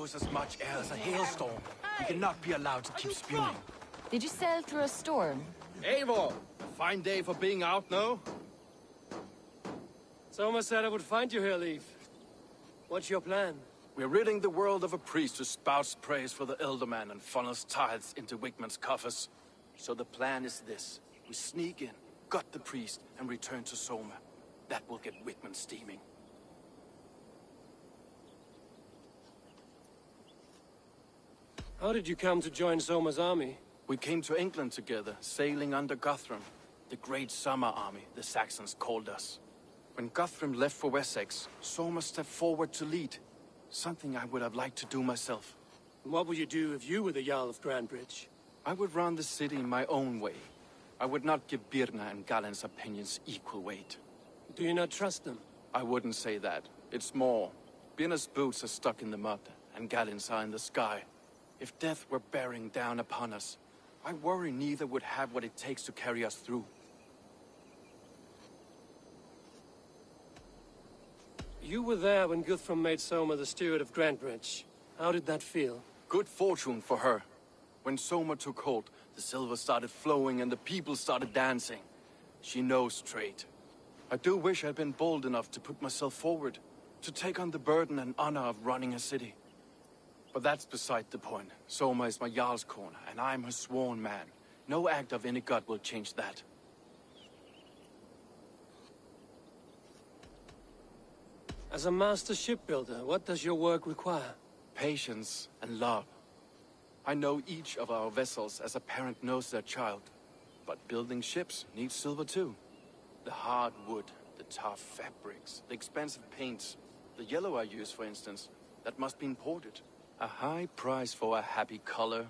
blows as much air as a hailstorm. We cannot be allowed to keep spewing. Did you sail through a storm? Eivor! Fine day for being out, no? Soma said I would find you here, Leif. What's your plan? We're ridding the world of a priest who spouts praise for the Elderman and funnels tithes into Wigman's coffers. So the plan is this. We sneak in, gut the priest, and return to Soma. That will get Wigman steaming. How did you come to join Soma's army? We came to England together, sailing under Guthrum. The Great Summer Army, the Saxons called us. When Guthrum left for Wessex, Soma stepped forward to lead. Something I would have liked to do myself. And what would you do if you were the Jarl of Grandbridge? I would run the city in my own way. I would not give Birna and Galen's opinions equal weight. Do you not trust them? I wouldn't say that. It's more. Birna's boots are stuck in the mud, and Galen's are in the sky. If death were bearing down upon us, I worry neither would have what it takes to carry us through. You were there when Guthrum made Soma the steward of Grandbridge. How did that feel? Good fortune for her. When Soma took hold, the silver started flowing and the people started dancing. She knows trade. I do wish I'd been bold enough to put myself forward, to take on the burden and honor of running a city. But that's beside the point. Soma is my Jarl's corner, and I'm her sworn man. No act of any god will change that. As a master shipbuilder, what does your work require? Patience and love. I know each of our vessels as a parent knows their child. But building ships needs silver too. The hard wood, the tough fabrics, the expensive paints. The yellow I use, for instance, that must be imported. A high price for a happy color.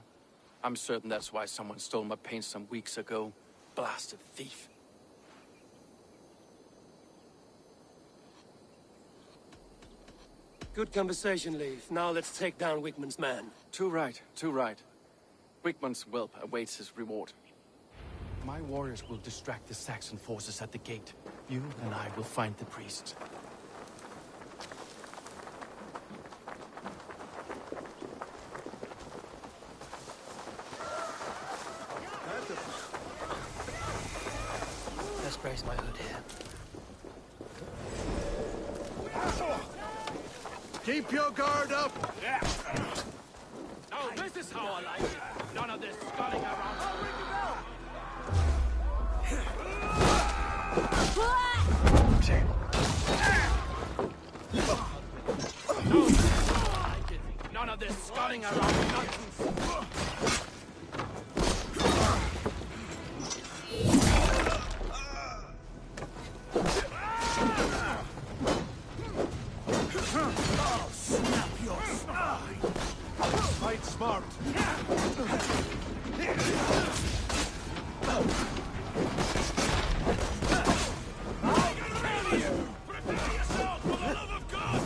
I'm certain that's why someone stole my paint some weeks ago. Blasted thief. Good conversation, Leif. Now let's take down Wigman's man. Too right, too right. Wigman's whelp awaits his reward. My warriors will distract the Saxon forces at the gate. You and I will find the priest. Let's brace my hood here. Keep your guard up! Yeah. Now this is how I like it. None of this sculling around. None of this sculling around nonsense. Fight smart. Prepare yourself for the love of God!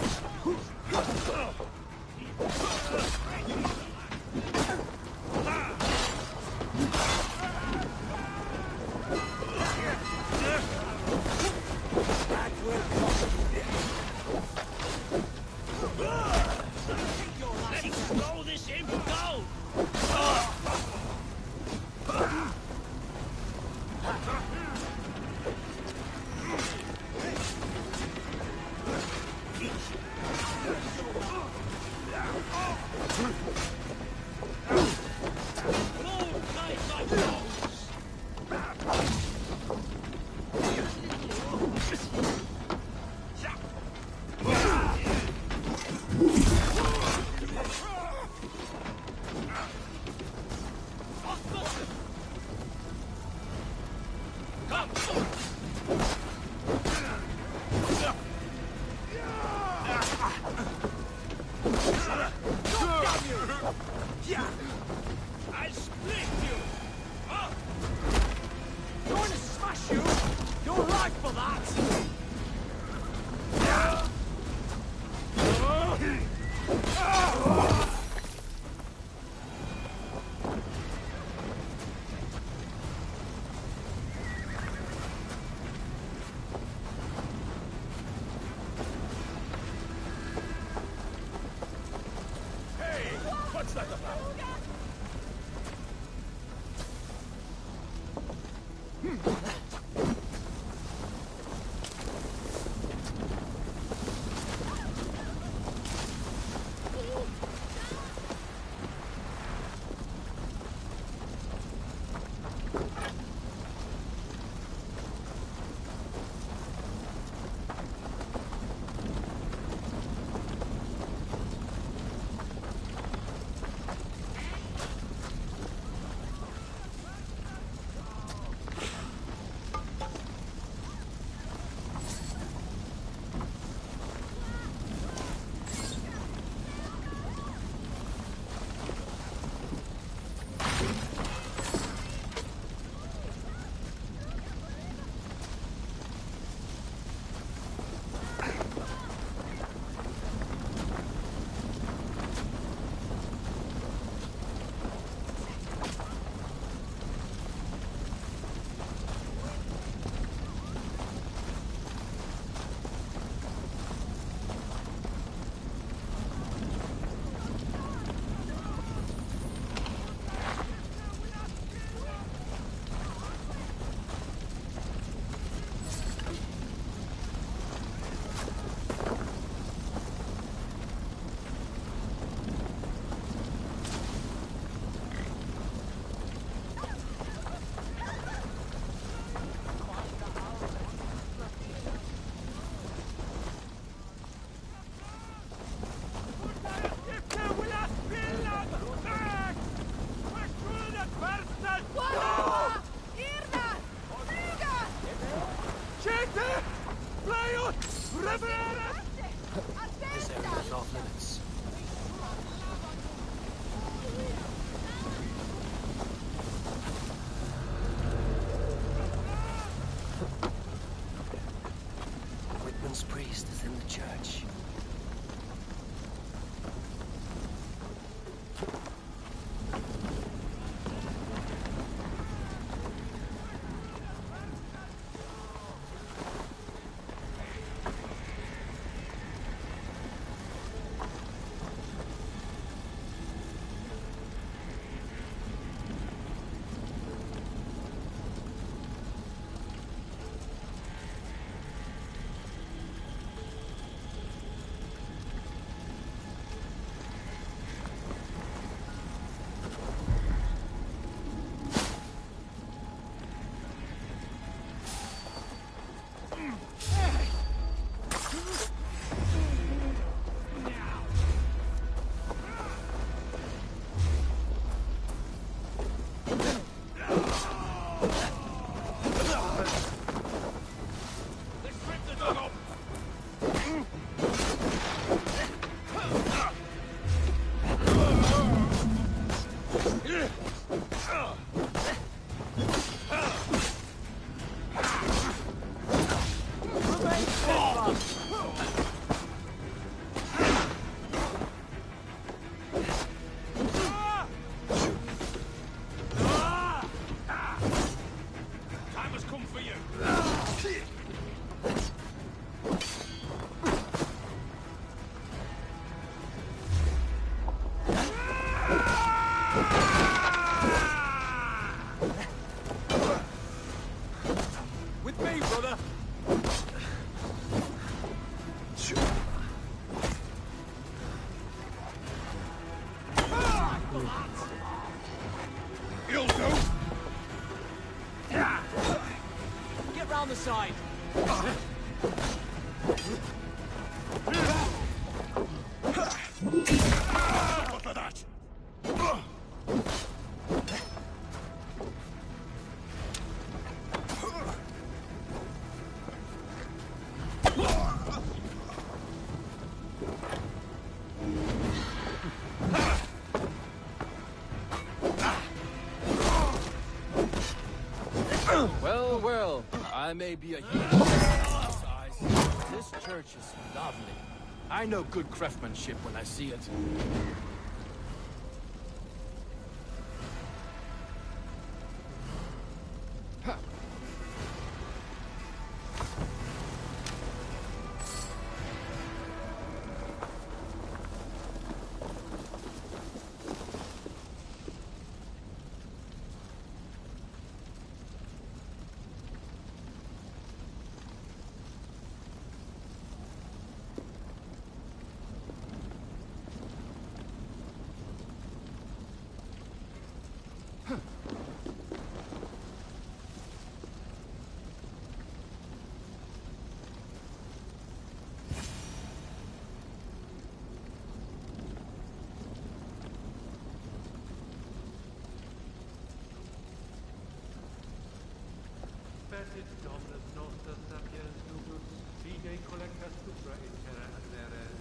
I'll split you! Huh? Going to smash you? You're right for that! This area is off limits. Whitman's priest is in the church. Side. For that. Well, well, I may be a human size. This church is lovely. I know good craftsmanship when I see it. Pacis Dominus Nostra Sapiens Nugus, Fide collectas supra in terra adveres,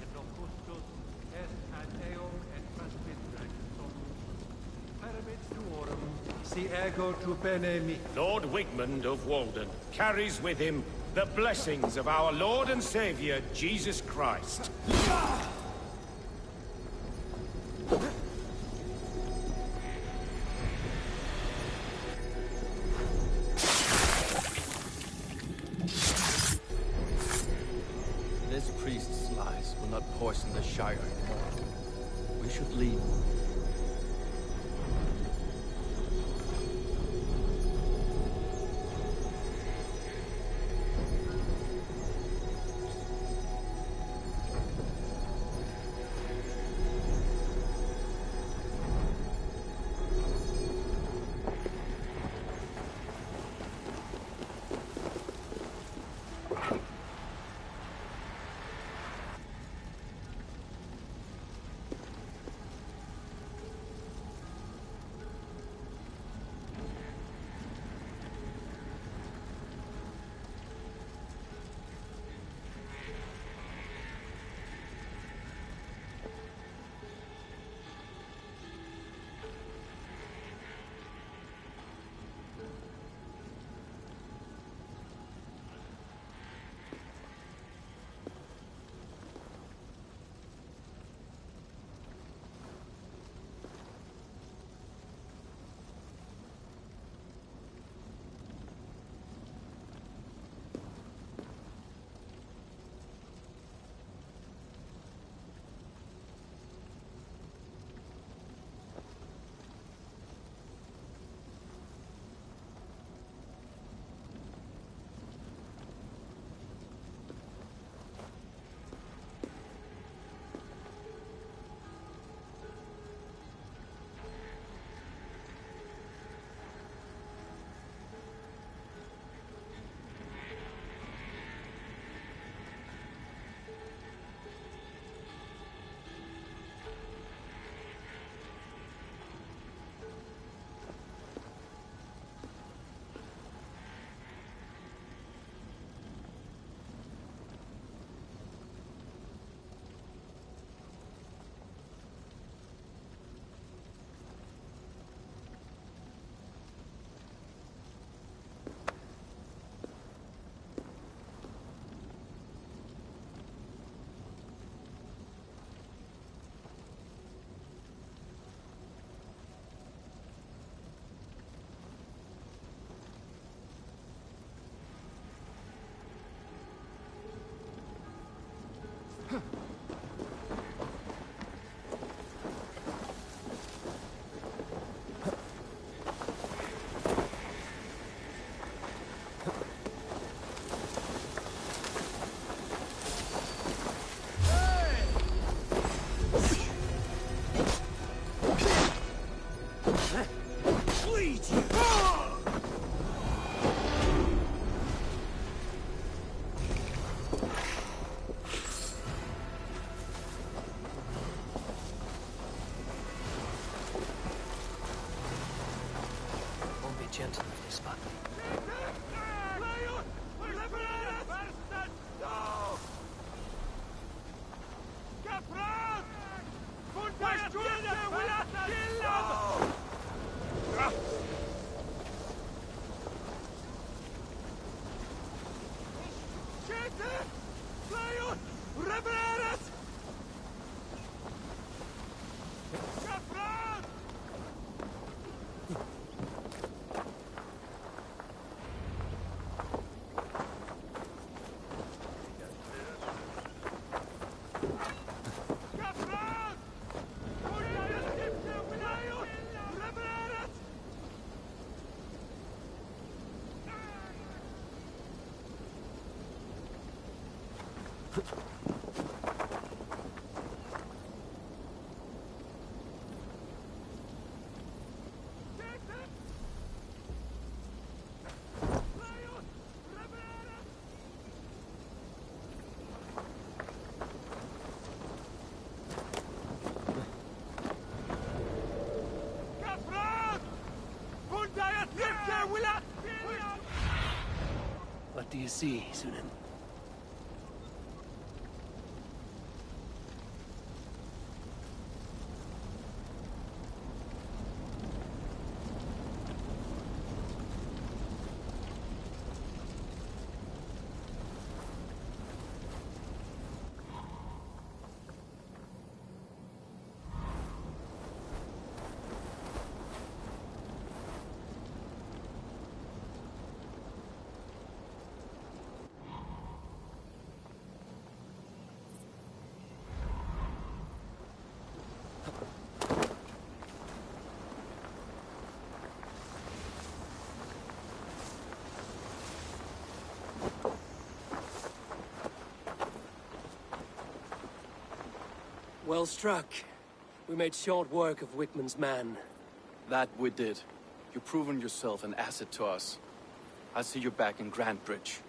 et locustus est ad eum et transmitterae somnus. Paramit tuorum, si ego tu bene mi. Lord Wigmund of Walden carries with him the blessings of our Lord and Savior, Jesus Christ. This priest's lies will not poison the Shire anymore. We should leave. What do you see, Sunan? Well struck. We made short work of Wickman's man. That we did. You've proven yourself an asset to us. I'll see you back in Grantbridge.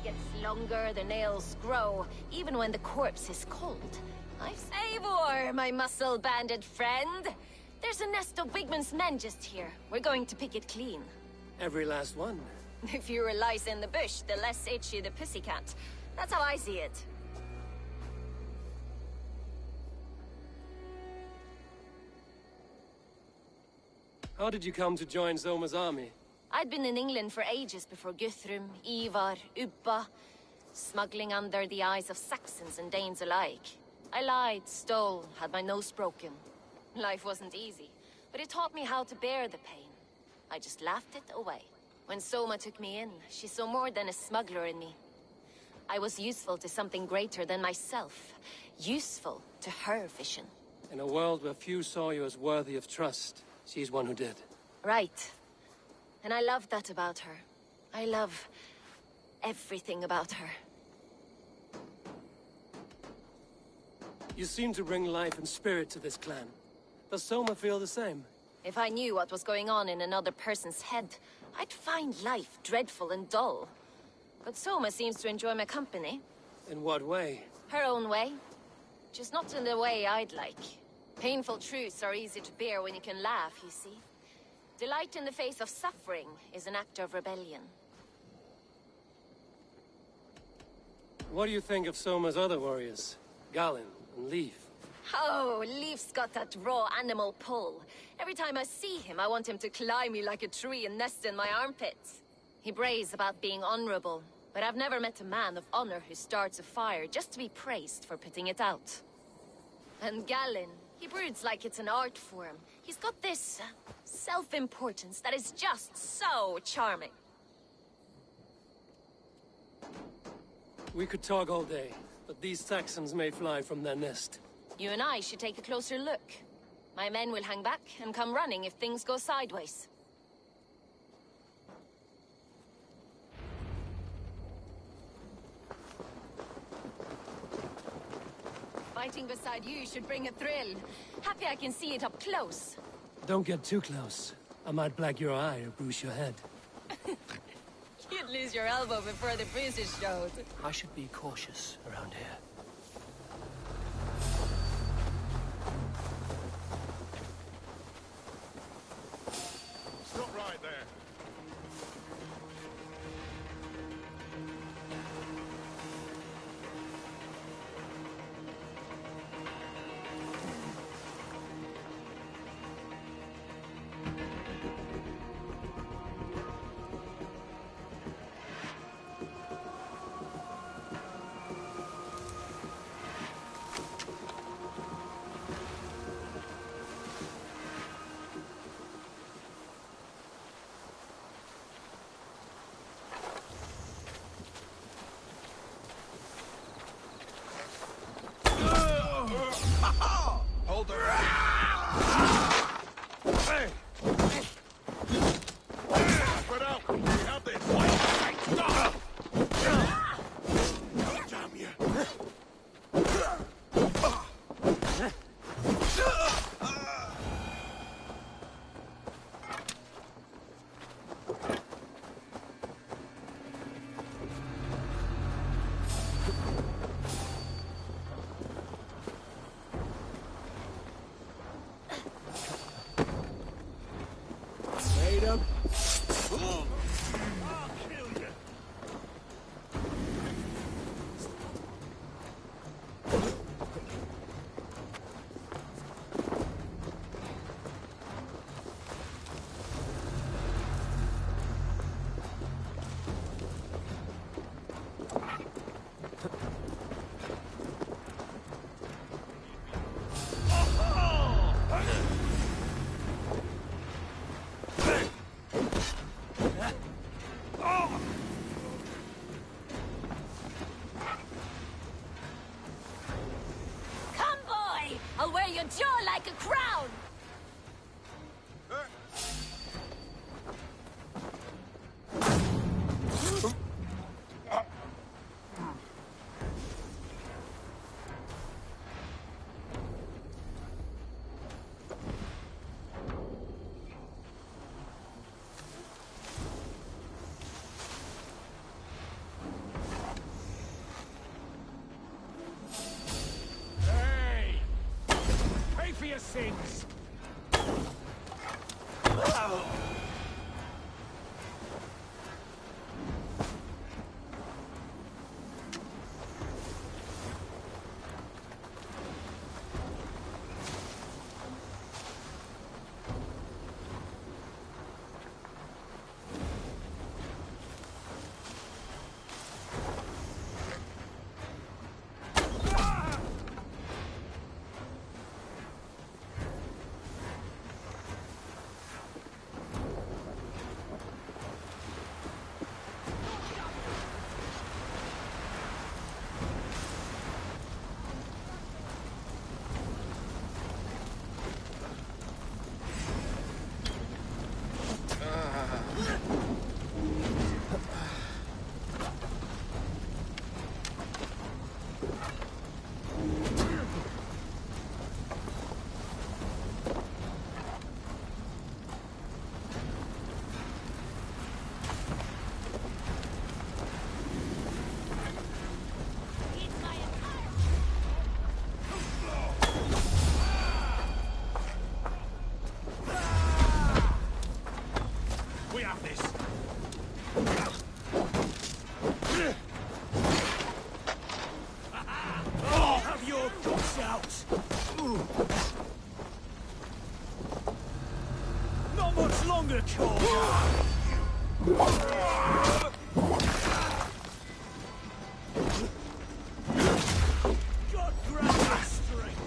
Gets longer, the nails grow, even when the corpse is cold. Eivor, my muscle-banded friend! There's a nest of Wigman's men just here. We're going to pick it clean. Every last one. The fewer lice in the bush, the less itchy the pussycat. That's how I see it. How did you come to join Zoma's army? I'd been in England for ages before Guthrum, Eivor, Ubba, smuggling under the eyes of Saxons and Danes alike. I lied, stole, had my nose broken. Life wasn't easy, but it taught me how to bear the pain. I just laughed it away. When Soma took me in, she saw more than a smuggler in me. I was useful to something greater than myself. Useful to her vision. In a world where few saw you as worthy of trust, she's one who did. Right. And I love that about her. I love everything about her. You seem to bring life and spirit to this clan. Does Soma feel the same? If I knew what was going on in another person's head, I'd find life dreadful and dull. But Soma seems to enjoy my company. In what way? Her own way. Just not in the way I'd like. Painful truths are easy to bear when you can laugh, you see. Delight in the face of suffering is an act of rebellion. What do you think of Soma's other warriors? Galinn and Leif? Oh, Leif's got that raw animal pull. Every time I see him, I want him to climb me like a tree and nest in my armpits. He brays about being honorable, but I've never met a man of honor who starts a fire just to be praised for putting it out. And Galinn, he broods like it's an art form. He's got this self-importance that is just so charming. We could talk all day, but these Saxons may fly from their nest. You and I should take a closer look. My men will hang back and come running if things go sideways. Fighting beside you should bring a thrill. Happy I can see it up close. Don't get too close. I might black your eye or bruise your head. You'd lose your elbow before the bruises showed. I should be cautious around here. Stop right there. sins! We have this. Oh, have your guts out. Not much longer, Cole. God grant us strength.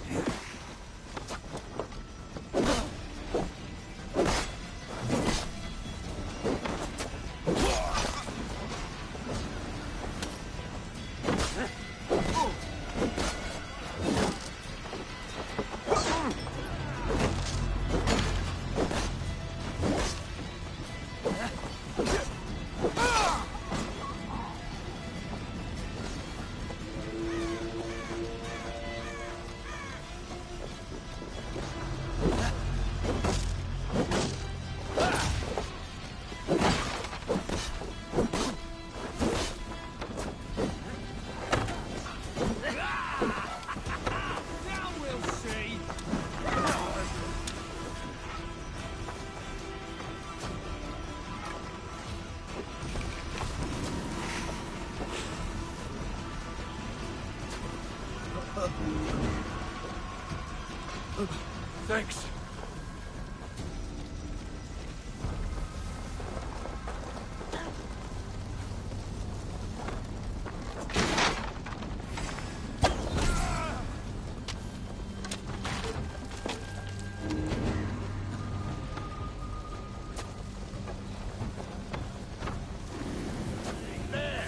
Thanks. There.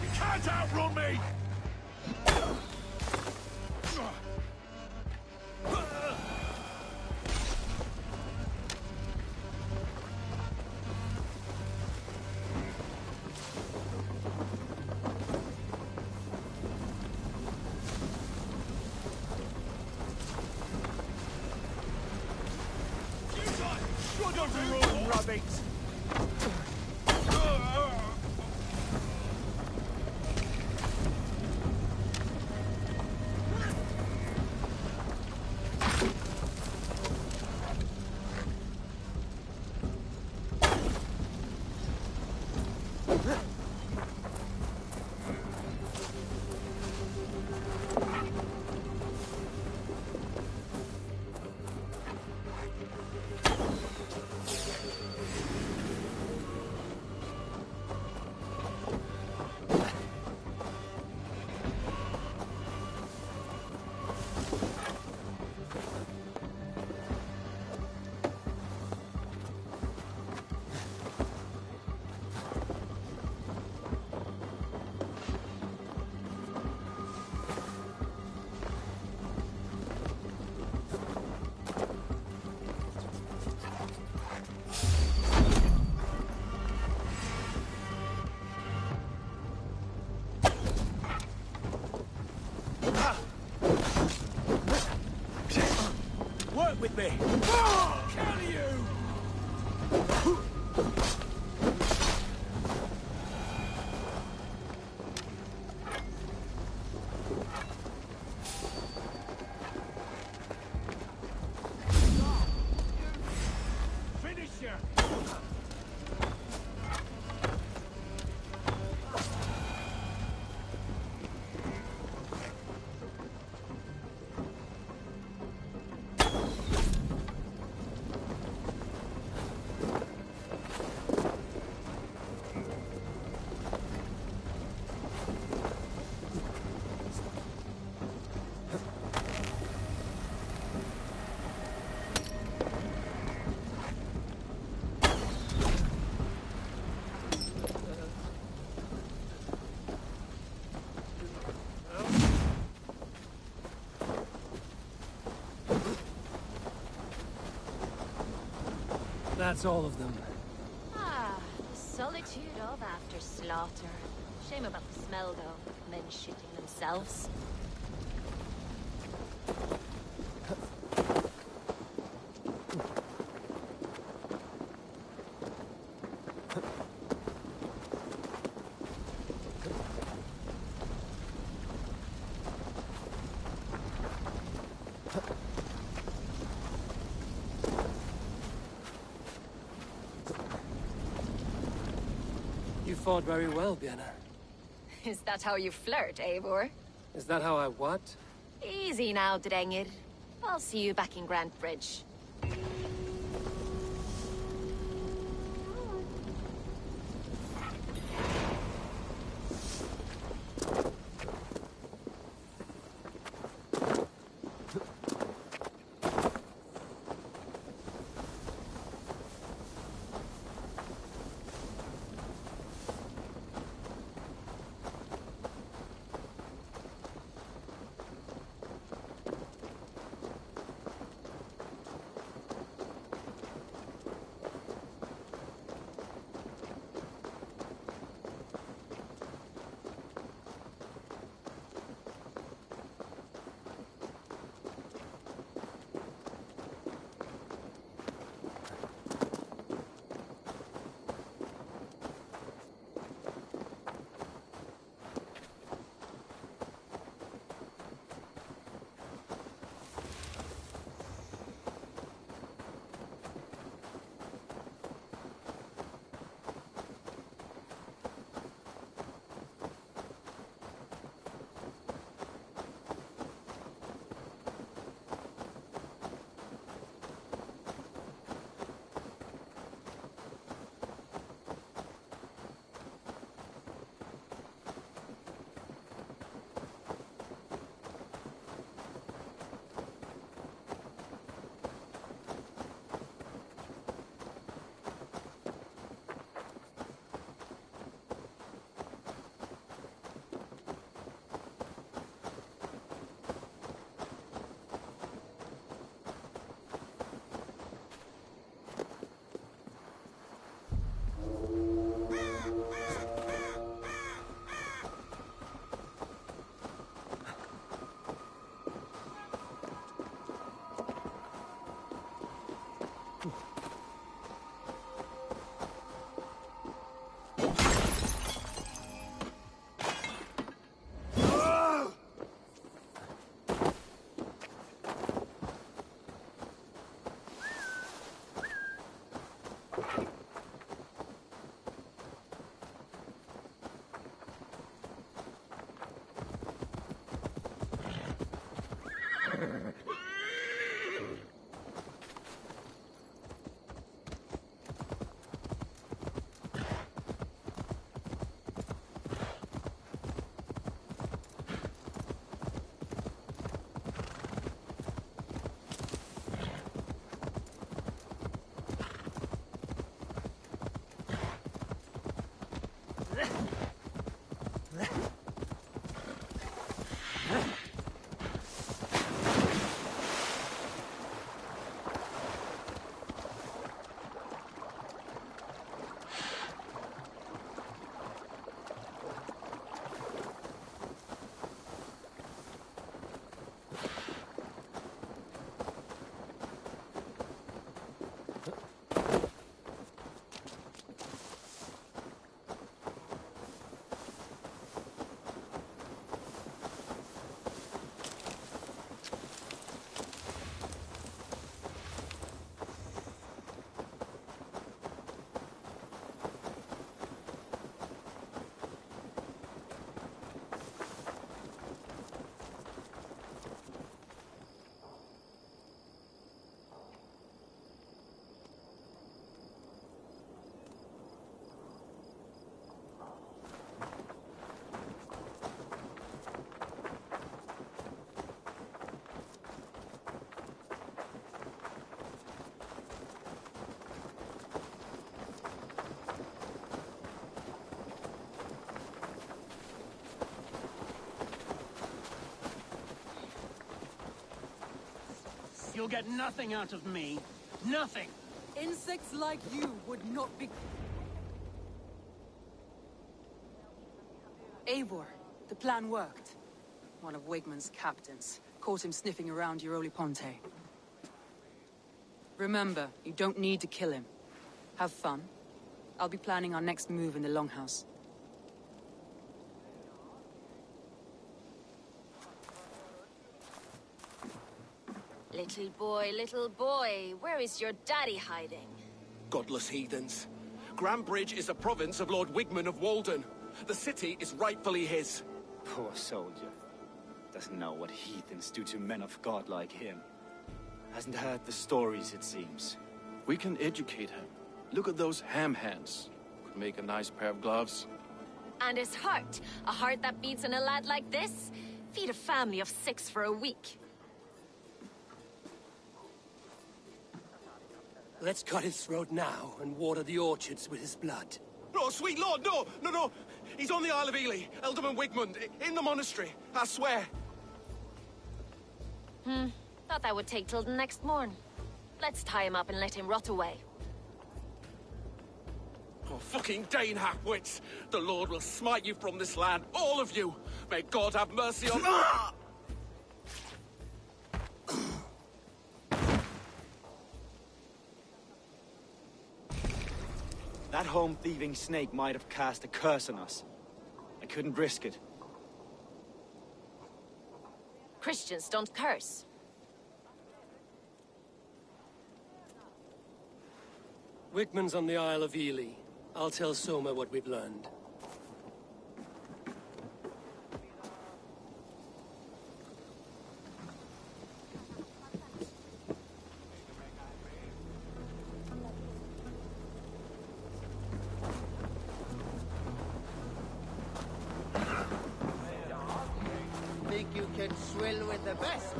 You can't outrun me! Good overrun, rabbit! Work with me! Kill you! you! That's all of them. Ah, the solitude of after slaughter. Shame about the smell, though. Men shitting themselves. You fought very well, Vienna. Is that how you flirt, Eivor? Is that how I what? Easy now, Drengir. I'll see you back in Grand Bridge. You'll get nothing out of me. Nothing! Insects like you would not be... Eivor, the plan worked. One of Wigmund's captains caught him sniffing around Euroli Ponte. Remember, you don't need to kill him. Have fun. I'll be planning our next move in the Longhouse. Little boy, where is your daddy hiding? Godless heathens. Grambridge is a province of Lord Wigmund of Walden. The city is rightfully his. Poor soldier. Doesn't know what heathens do to men of God like him. Hasn't heard the stories, it seems. We can educate him. Look at those ham hands. Could make a nice pair of gloves. And his heart. A heart that beats in a lad like this? Feed a family of 6 for a week. Let's cut his throat now and water the orchards with his blood. No, sweet lord, no! No, no! He's on the Isle of Ely, Ealdorman Wigmund, in the monastery, I swear. Thought that would take till the next morn. Let's tie him up and let him rot away. Oh, fucking Dane half-wits! The Lord will smite you from this land, all of you! May God have mercy on... That home-thieving snake might have cast a curse on us. I couldn't risk it. Christians don't curse. Wigmund's on the Isle of Ely. I'll tell Soma what we've learned. Think you can swill with the best?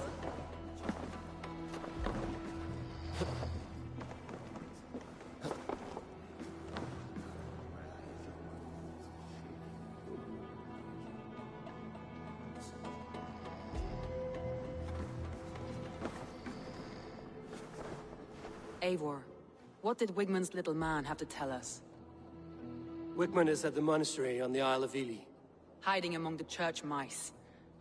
Eivor, what did Wigmund's little man have to tell us? Wigmund is at the monastery on the Isle of Ely. Hiding among the church mice.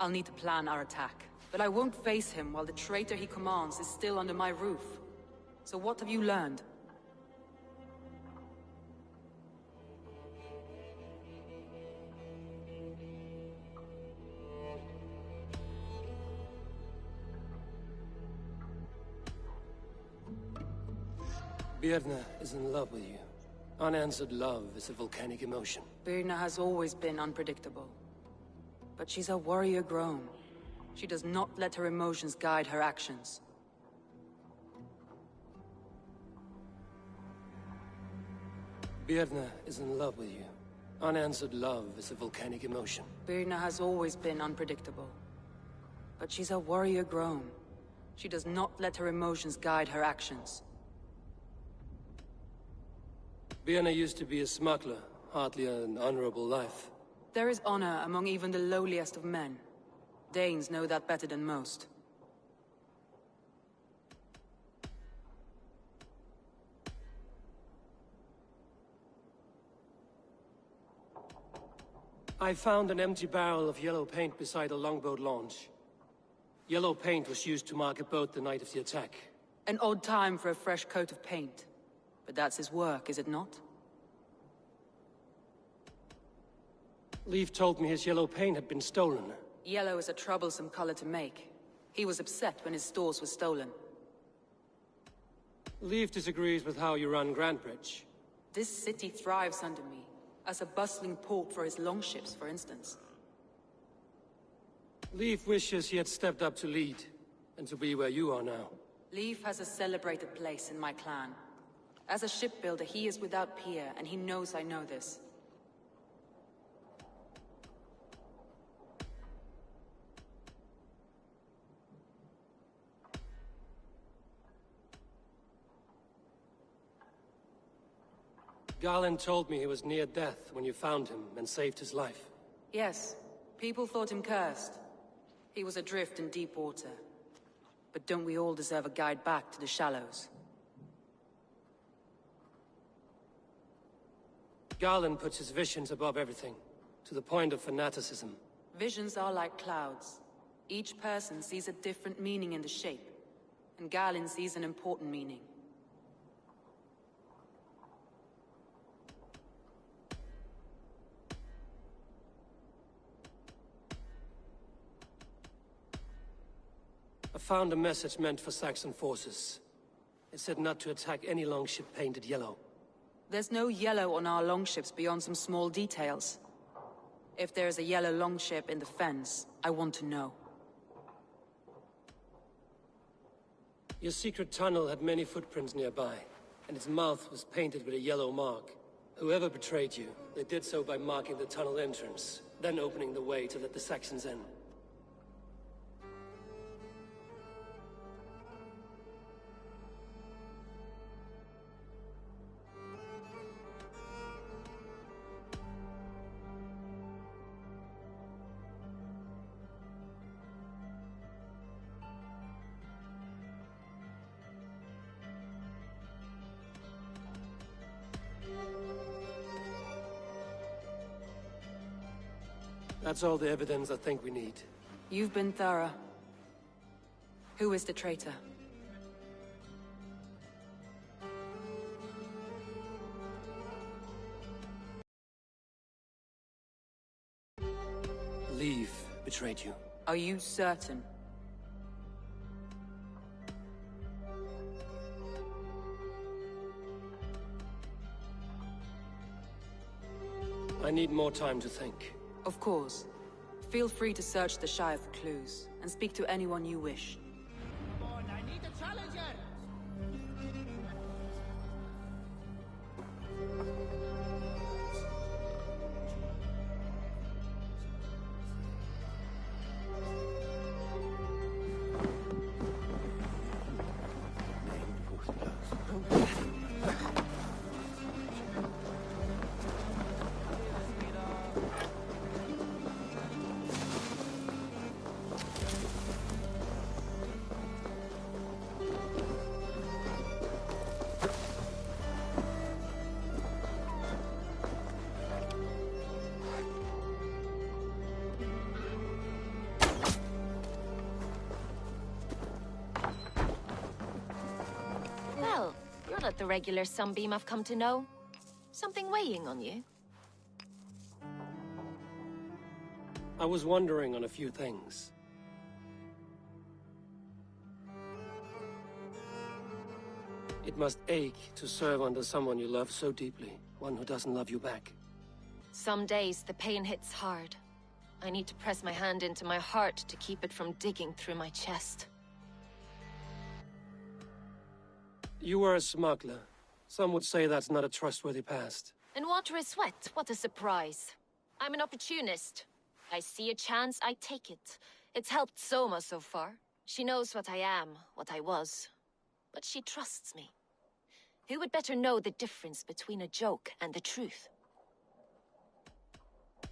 I'll need to plan our attack. But I won't face him while the traitor he commands is still under my roof. So what have you learned? Birna is in love with you. Unanswered love is a volcanic emotion. Birna has always been unpredictable. But she's a warrior grown. She does not let her emotions guide her actions. Birna is in love with you. Unanswered love is a volcanic emotion. Birna has always been unpredictable. But she's a warrior grown. She does not let her emotions guide her actions. Birna used to be a smuggler, hardly an honorable life. There is honor among even the lowliest of men. Danes know that better than most. I found an empty barrel of yellow paint beside a longboat launch. Yellow paint was used to mark a boat the night of the attack. An odd time for a fresh coat of paint. But that's his work, is it not? Leif told me his yellow paint had been stolen. Yellow is a troublesome color to make. He was upset when his stores were stolen. Leif disagrees with how you run Grandbridge. This city thrives under me, as a bustling port for his longships, for instance. Leif wishes he had stepped up to lead, and to be where you are now. Leif has a celebrated place in my clan. As a shipbuilder, he is without peer, and he knows I know this. Garland told me he was near death when you found him and saved his life. Yes, people thought him cursed. He was adrift in deep water. But don't we all deserve a guide back to the Shallows? Garland puts his visions above everything, to the point of fanaticism. Visions are like clouds. Each person sees a different meaning in the shape, and Garland sees an important meaning. I found a message meant for Saxon forces. It said not to attack any longship painted yellow. There's no yellow on our longships beyond some small details. If there's a yellow longship in the fens, I want to know. Your secret tunnel had many footprints nearby, and its mouth was painted with a yellow mark. Whoever betrayed you, they did so by marking the tunnel entrance, then opening the way to let the Saxons in. That's all the evidence I think we need. You've been thorough. Who is the traitor? Leave betrayed you. Are you certain? I need more time to think. Of course. Feel free to search the Shire for clues, and speak to anyone you wish. Come on, I need a challenger! Well, you're not the regular sunbeam I've come to know. Something weighing on you? I was wondering on a few things. It must ache to serve under someone you love so deeply, one who doesn't love you back. Some days the pain hits hard. I need to press my hand into my heart to keep it from digging through my chest. You were a smuggler. Some would say that's not a trustworthy past. And water is wet, what a surprise. I'm an opportunist. I see a chance, I take it. It's helped Soma so far. She knows what I am, what I was. But she trusts me. Who would better know the difference between a joke and the truth?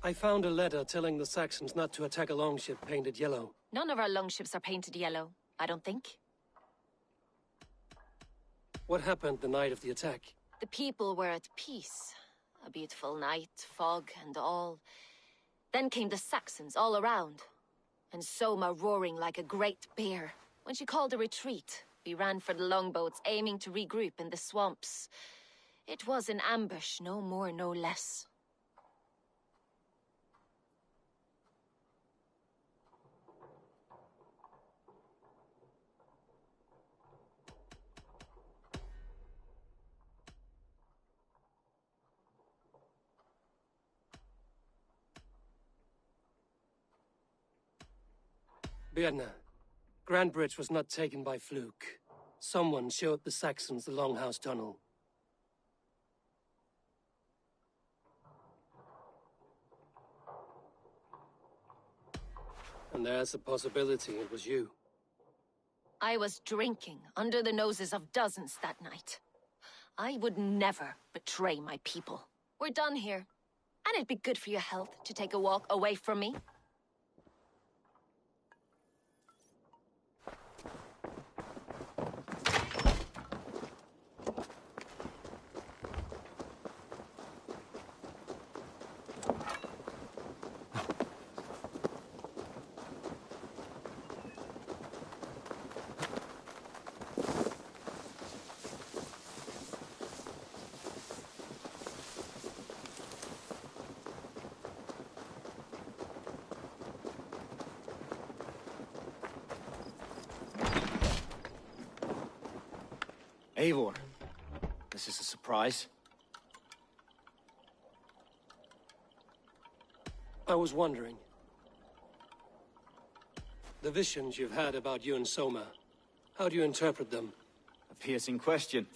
I found a letter telling the Saxons not to attack a longship painted yellow. None of our longships are painted yellow, I don't think. What happened the night of the attack? The people were at peace. A beautiful night, fog and all. Then came the Saxons all around. And Soma roaring like a great bear. When she called a retreat, we ran for the longboats, aiming to regroup in the swamps. It was an ambush, no more, no less. Birna, Grand Bridge was not taken by fluke. Someone showed the Saxons the Longhouse Tunnel. And there's a possibility it was you. I was drinking under the noses of dozens that night. I would never betray my people. We're done here. And it'd be good for your health to take a walk away from me. Eivor, this is a surprise. I was wondering. The visions you've had about you and Soma, how do you interpret them? A piercing question.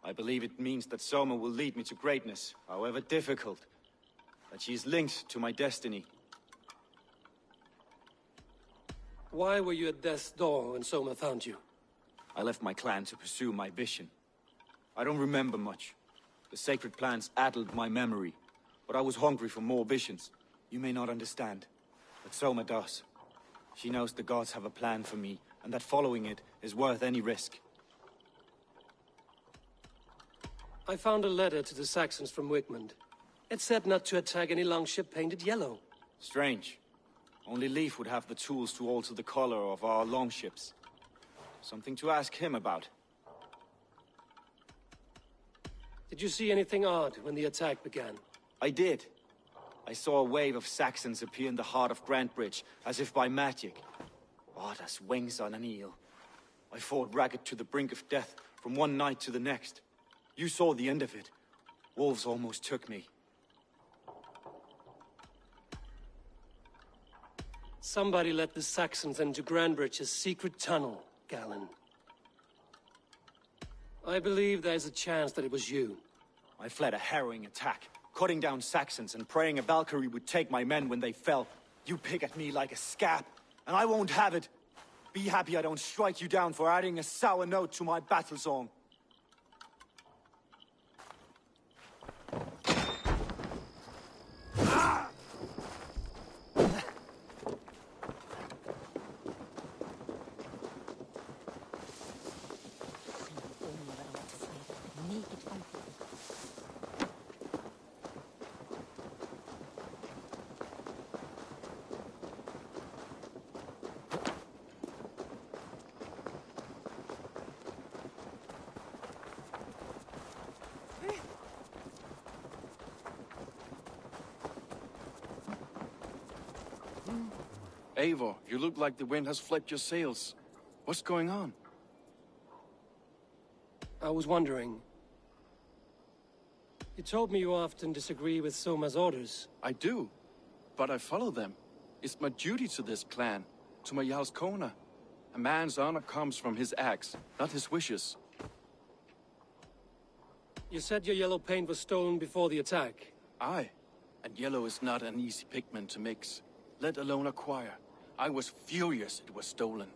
I believe it means that Soma will lead me to greatness, however difficult. That she is linked to my destiny. Why were you at death's door when Soma found you? I left my clan to pursue my vision. I don't remember much. The sacred plants addled my memory, but I was hungry for more visions. You may not understand, but Soma does. She knows the gods have a plan for me, and that following it is worth any risk. I found a letter to the Saxons from Wigmund. It said not to attack any longship painted yellow. Strange. Only Leif would have the tools to alter the color of our longships. Something to ask him about. Did you see anything odd when the attack began? I did. I saw a wave of Saxons appear in the heart of Grantbridge, as if by magic. Odd as wings on an eel. I fought ragged to the brink of death, from one night to the next. You saw the end of it. Wolves almost took me. Somebody let the Saxons into Grantbridge's secret tunnel, Galen. I believe there's a chance that it was you. I fled a harrowing attack, cutting down Saxons and praying a Valkyrie would take my men when they fell. You pick at me like a scab, and I won't have it. Be happy I don't strike you down for adding a sour note to my battle song. Eivor, you look like the wind has flipped your sails. What's going on? I was wondering. You told me you often disagree with Soma's orders. I do, but I follow them. It's my duty to this clan, to my Jarl's Kona. A man's honor comes from his acts, not his wishes. You said your yellow paint was stolen before the attack. Aye, and yellow is not an easy pigment to mix, let alone acquire. I was furious it was stolen.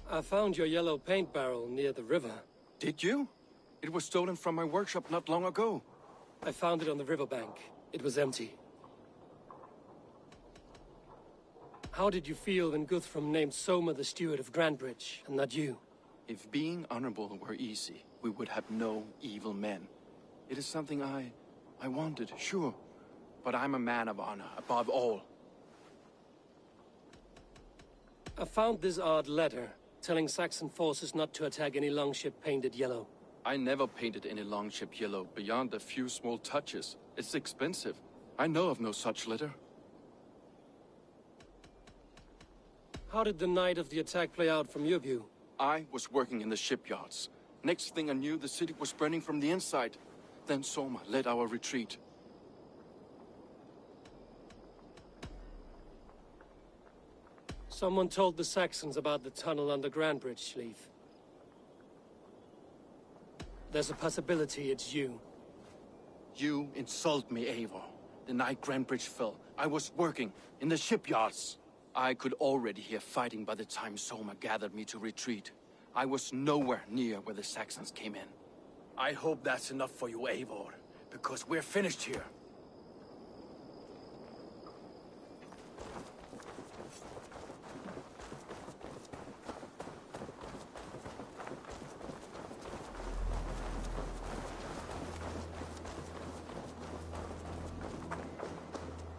I found your yellow paint barrel near the river. Did you? It was stolen from my workshop not long ago. I found it on the riverbank. It was empty. How did you feel when Guthrum named Soma the steward of Grantbridge, and not you? If being honorable were easy, we would have no evil men. It is something I wanted, sure. But I'm a man of honor, above all. I found this odd letter, telling Saxon forces not to attack any longship painted yellow. I never painted any longship yellow, beyond a few small touches. It's expensive. I know of no such letter. How did the night of the attack play out from your view? I was working in the shipyards. Next thing I knew, the city was burning from the inside. Then Soma led our retreat. Someone told the Saxons about the tunnel under Grantbridge, Leif. There's a possibility it's you. You insult me, Eivor. The night Grantbridge fell, I was working in the shipyards. I could already hear fighting by the time Soma gathered me to retreat. I was nowhere near where the Saxons came in. I hope that's enough for you, Eivor, because we're finished here.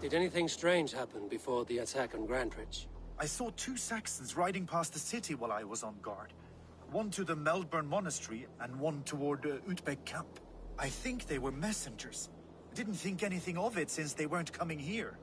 Did anything strange happen before the attack on Grantbridge? I saw two Saxons riding past the city while I was on guard. One to the Melbourne Monastery and one toward Utbeck Camp. I think they were messengers. I didn't think anything of it since they weren't coming here.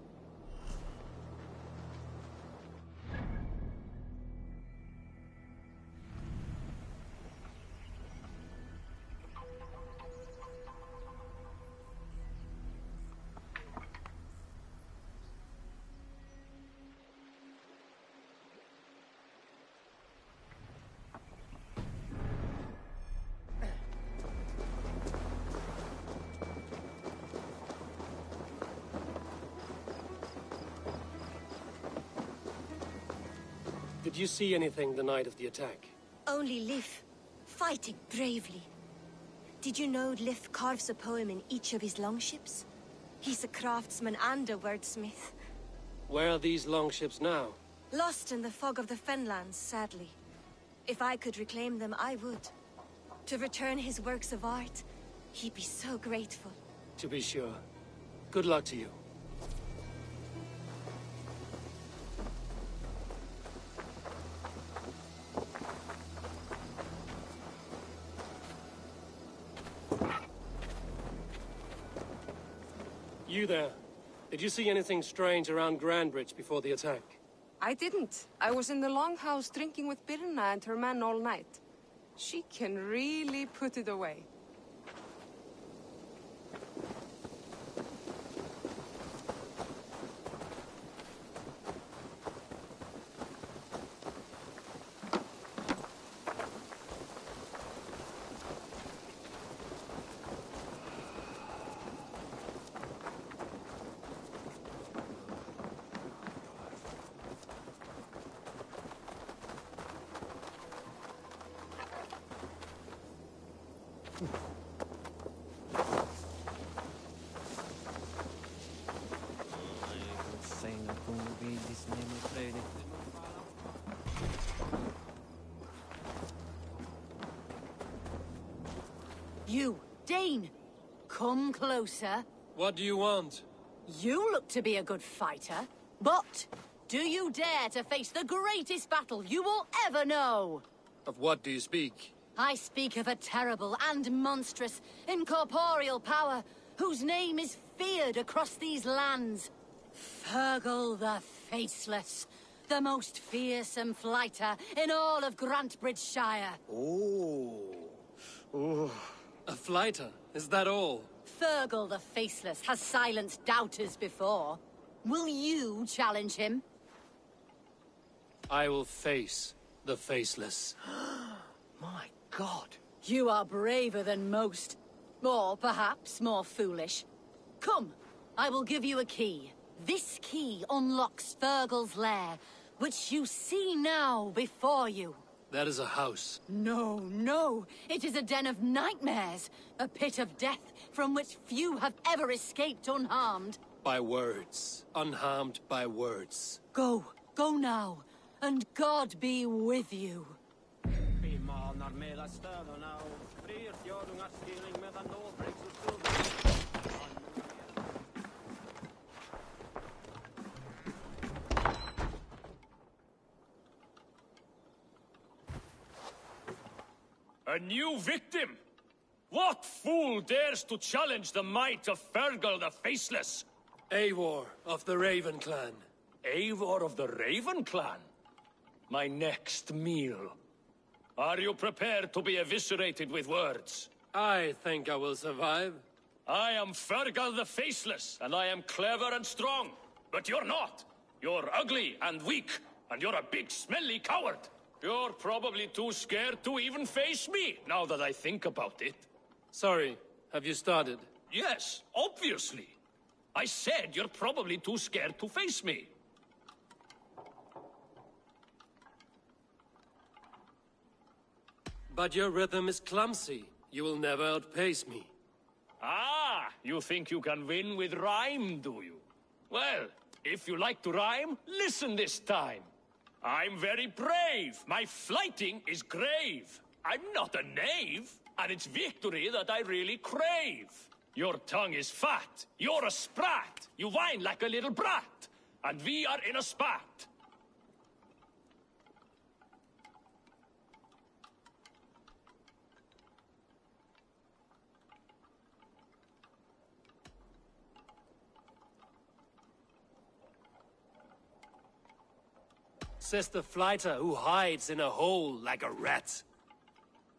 Did you see anything the night of the attack? Only Lif, fighting bravely. Did you know Lif carves a poem in each of his longships? He's a craftsman and a wordsmith. Where are these longships now? Lost in the fog of the Fenlands, sadly. If I could reclaim them, I would. To return his works of art, he'd be so grateful. To be sure. Good luck to you. You there. Did you see anything strange around Grandbridge before the attack? I didn't. I was in the Longhouse drinking with Birna and her men all night. She can really put it away. You, Dane! Come closer. What do you want? You look to be a good fighter, but do you dare to face the greatest battle you will ever know? Of what do you speak? I speak of a terrible and monstrous, incorporeal power whose name is feared across these lands. Fergal the Faceless, the most fearsome fighter in all of Grantbridgeshire. Oh. A fighter? Is that all? Fergal the Faceless has silenced doubters before. Will you challenge him? I will face the Faceless. My God. You are braver than most. Or perhaps more foolish. Come, I will give you a key. This key unlocks Fergal's lair, which you see now before you. That is a house. No, no. It is a den of nightmares. A pit of death from which few have ever escaped unharmed. By words. Unharmed by words. Go. Go now. And God be with you. A new victim? What fool dares to challenge the might of Fergal the Faceless? Eivor of the Raven Clan. Eivor of the Raven Clan? My next meal. Are you prepared to be eviscerated with words? I think I will survive. I am Fergal the Faceless, and I am clever and strong. But you're not. You're ugly and weak, and you're a big smelly coward. You're probably too scared to even face me, now that I think about it. Sorry, have you started? Yes, obviously. I said you're probably too scared to face me. But your rhythm is clumsy. You will never outpace me. Ah, you think you can win with rhyme, do you? Well, if you like to rhyme, listen this time. I'm very brave. My flighting is grave. I'm not a knave, and it's victory that I really crave. Your tongue is fat. You're a sprat. You whine like a little brat. And we are in a spat. Says the fighter who hides in a hole like a rat.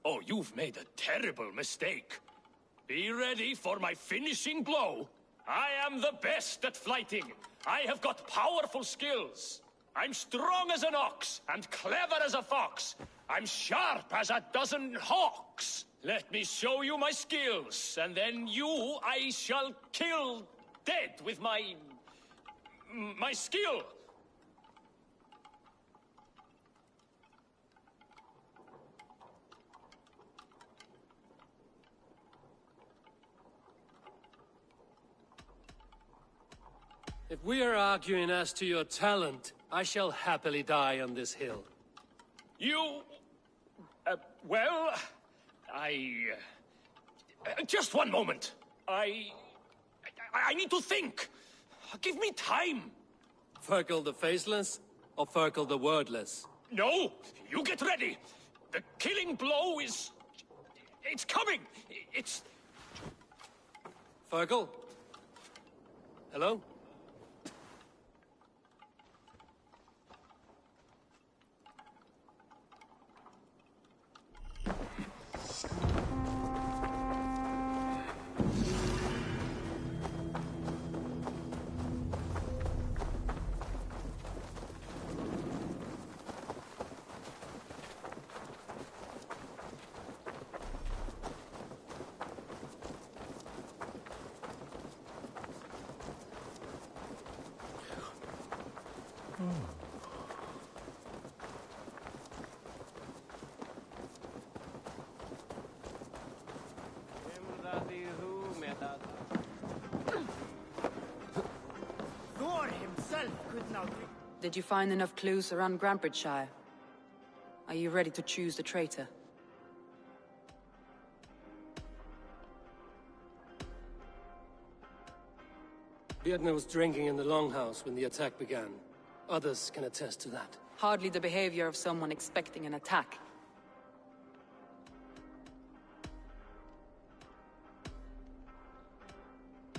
Oh, you've made a terrible mistake. Be ready for my finishing blow. I am the best at flighting. I have got powerful skills. I'm strong as an ox and clever as a fox. I'm sharp as a dozen hawks. Let me show you my skills, and then you I shall kill dead with my skill. If we are arguing as to your talent, I shall happily die on this hill. You... well... just one moment. I need to think. Give me time. Ferkel the Faceless, or Ferkel the Wordless? No! You get ready! The killing blow is... it's coming! It's... Ferkel? Hello? Thor himself could not... Did you find enough clues around Grambridgeshire? Are you ready to choose the traitor? Björn was drinking in the Longhouse when the attack began. Others can attest to that. Hardly the behavior of someone expecting an attack.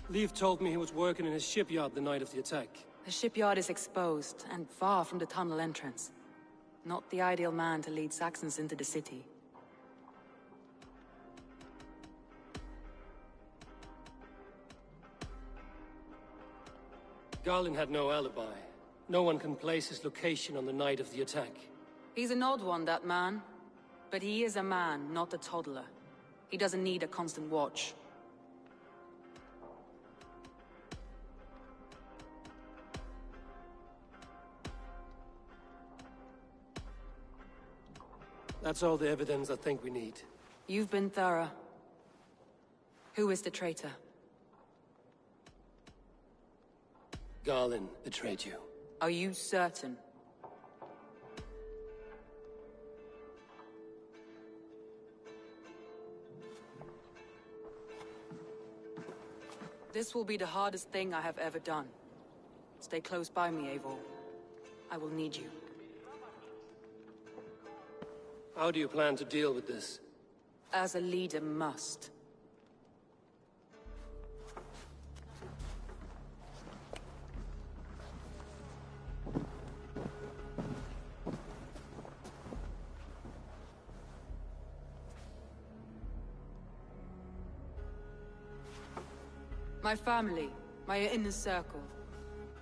Leif told me he was working in his shipyard the night of the attack. The shipyard is exposed, and far from the tunnel entrance. Not the ideal man to lead Saxons into the city. Garlin had no alibi. No one can place his location on the night of the attack. He's an odd one, that man. But he is a man, not a toddler. He doesn't need a constant watch. That's all the evidence I think we need. You've been thorough. Who is the traitor? Garlin betrayed you. Are you certain? This will be the hardest thing I have ever done. Stay close by me, Eivor. I will need you. How do you plan to deal with this? As a leader must. My family, my inner circle.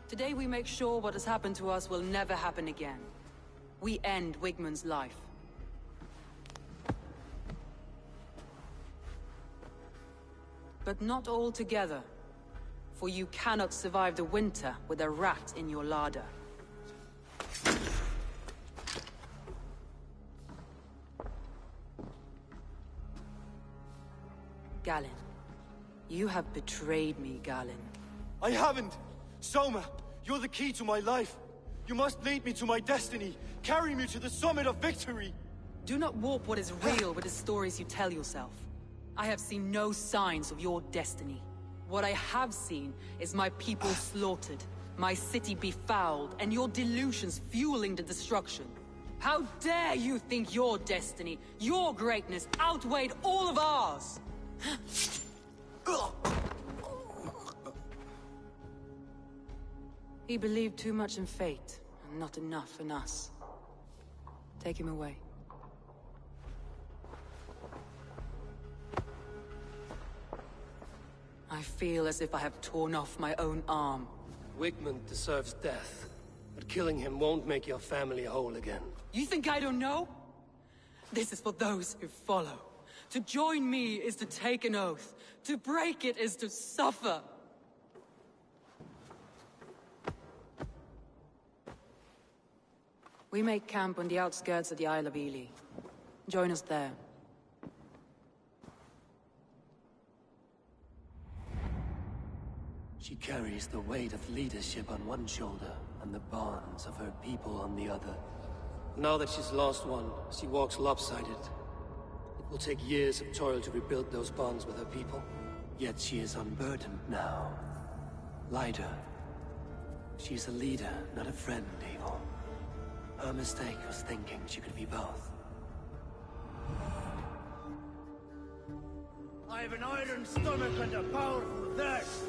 Today we make sure what has happened to us will never happen again. We end Wigmund's life. But not all together. For you cannot survive the winter with a rat in your larder. Galinn. You have betrayed me, Galinn. I haven't! Soma, you're the key to my life. You must lead me to my destiny. Carry me to the summit of victory. Do not warp what is real with the stories you tell yourself. I have seen no signs of your destiny. What I have seen is my people slaughtered, my city befouled, and your delusions fueling the destruction. How dare you think your destiny, your greatness, outweighed all of ours? He believed too much in fate, and not enough in us. Take him away. I feel as if I have torn off my own arm. Wigmund deserves death, but killing him won't make your family whole again. You think I don't know? This is for those who follow. To join me is to take an oath. To break it is to suffer. We make camp on the outskirts of the Isle of Ely. Join us there. She carries the weight of leadership on one shoulder and the bonds of her people on the other. Now that she's lost one, she walks lopsided. It will take years of toil to rebuild those bonds with her people. Yet she is unburdened now. Lighter. She's a leader, not a friend, Eivor. Her mistake was thinking she could be both. I have an iron stomach and a powerful thirst.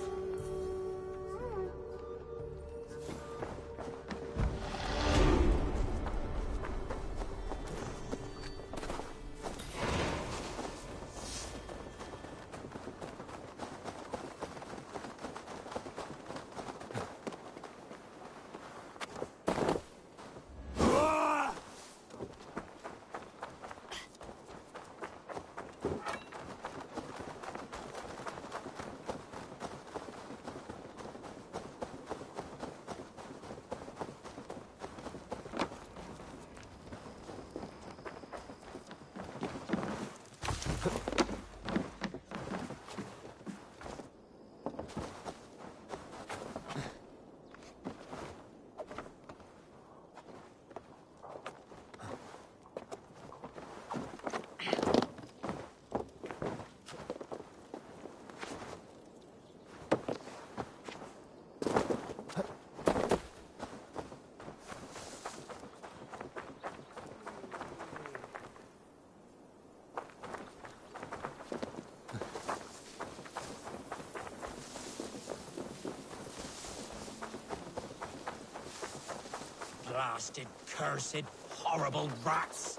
Blasted, cursed, horrible rats!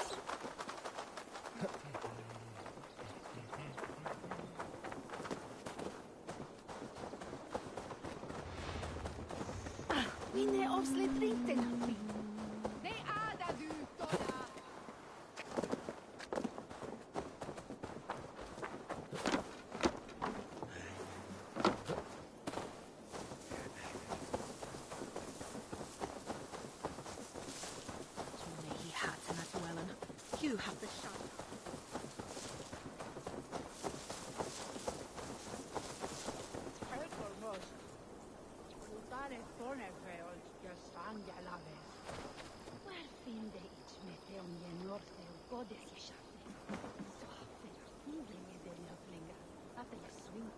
Minne avslutt vinternatten. Det det du, Donna! You have the shot. Where find they each mete on the Norse och goddess i chatten? Så himlen är det löflingar. Att det swing.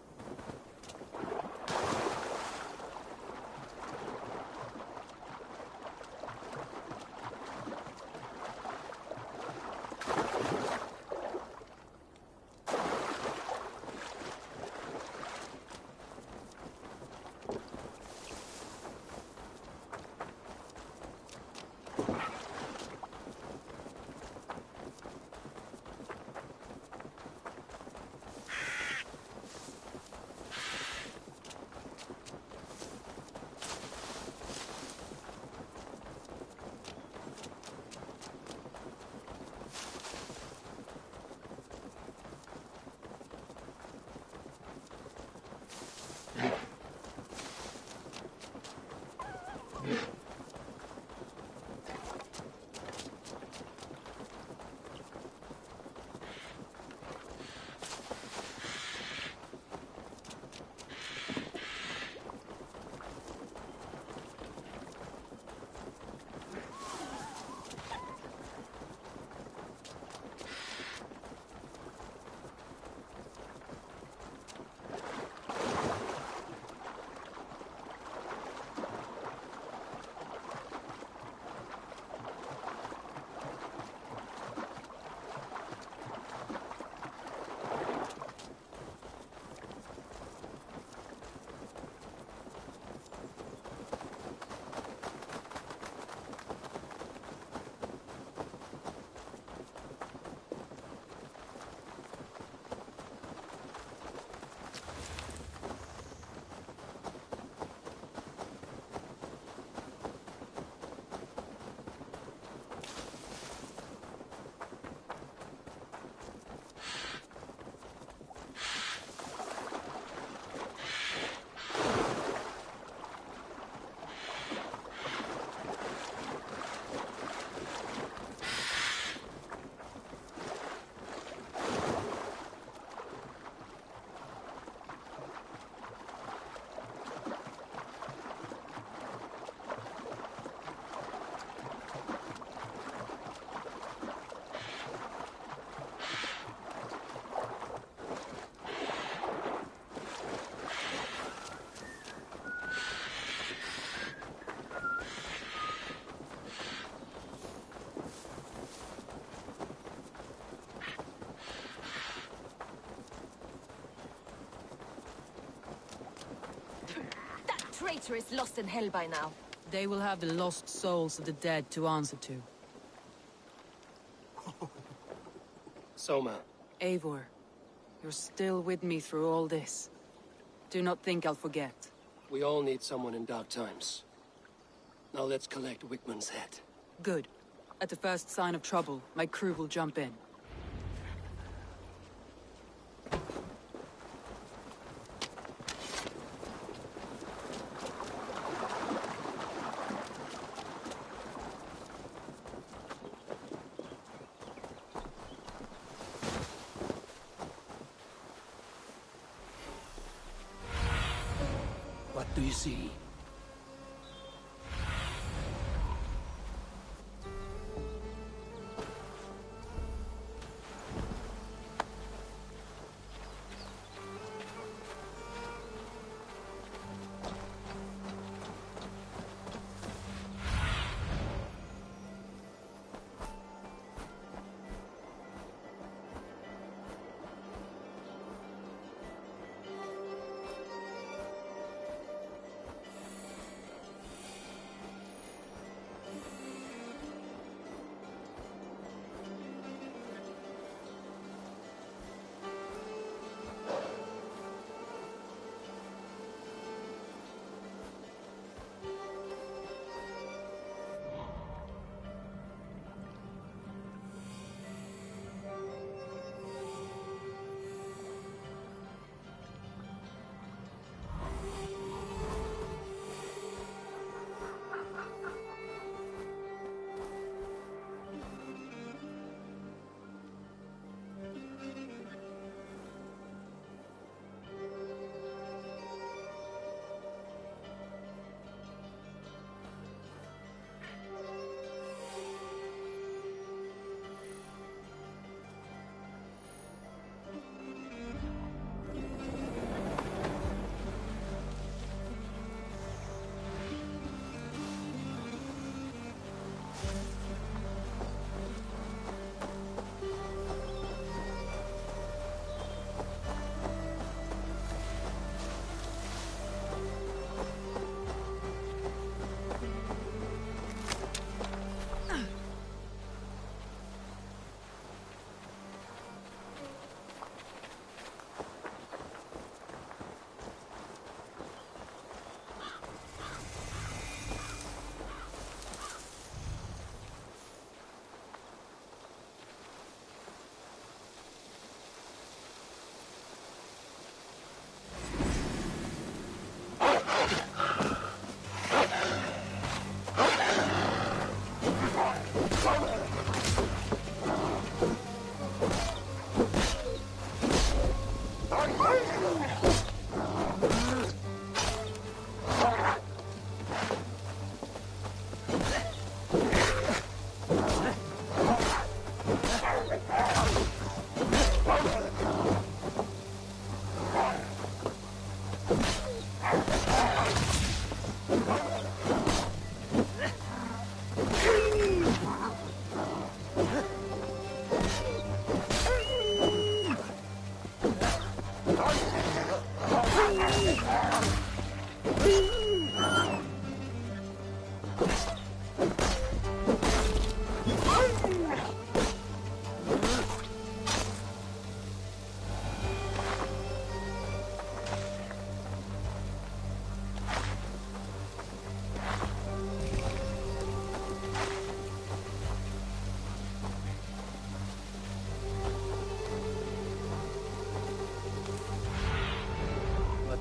traitor is lost in hell by now. They will have the lost souls of the dead to answer to. Soma. Eivor, you're still with me through all this. Do not think I'll forget. We all need someone in dark times. Now let's collect Wickman's head. Good. At the first sign of trouble, my crew will jump in. What do you see?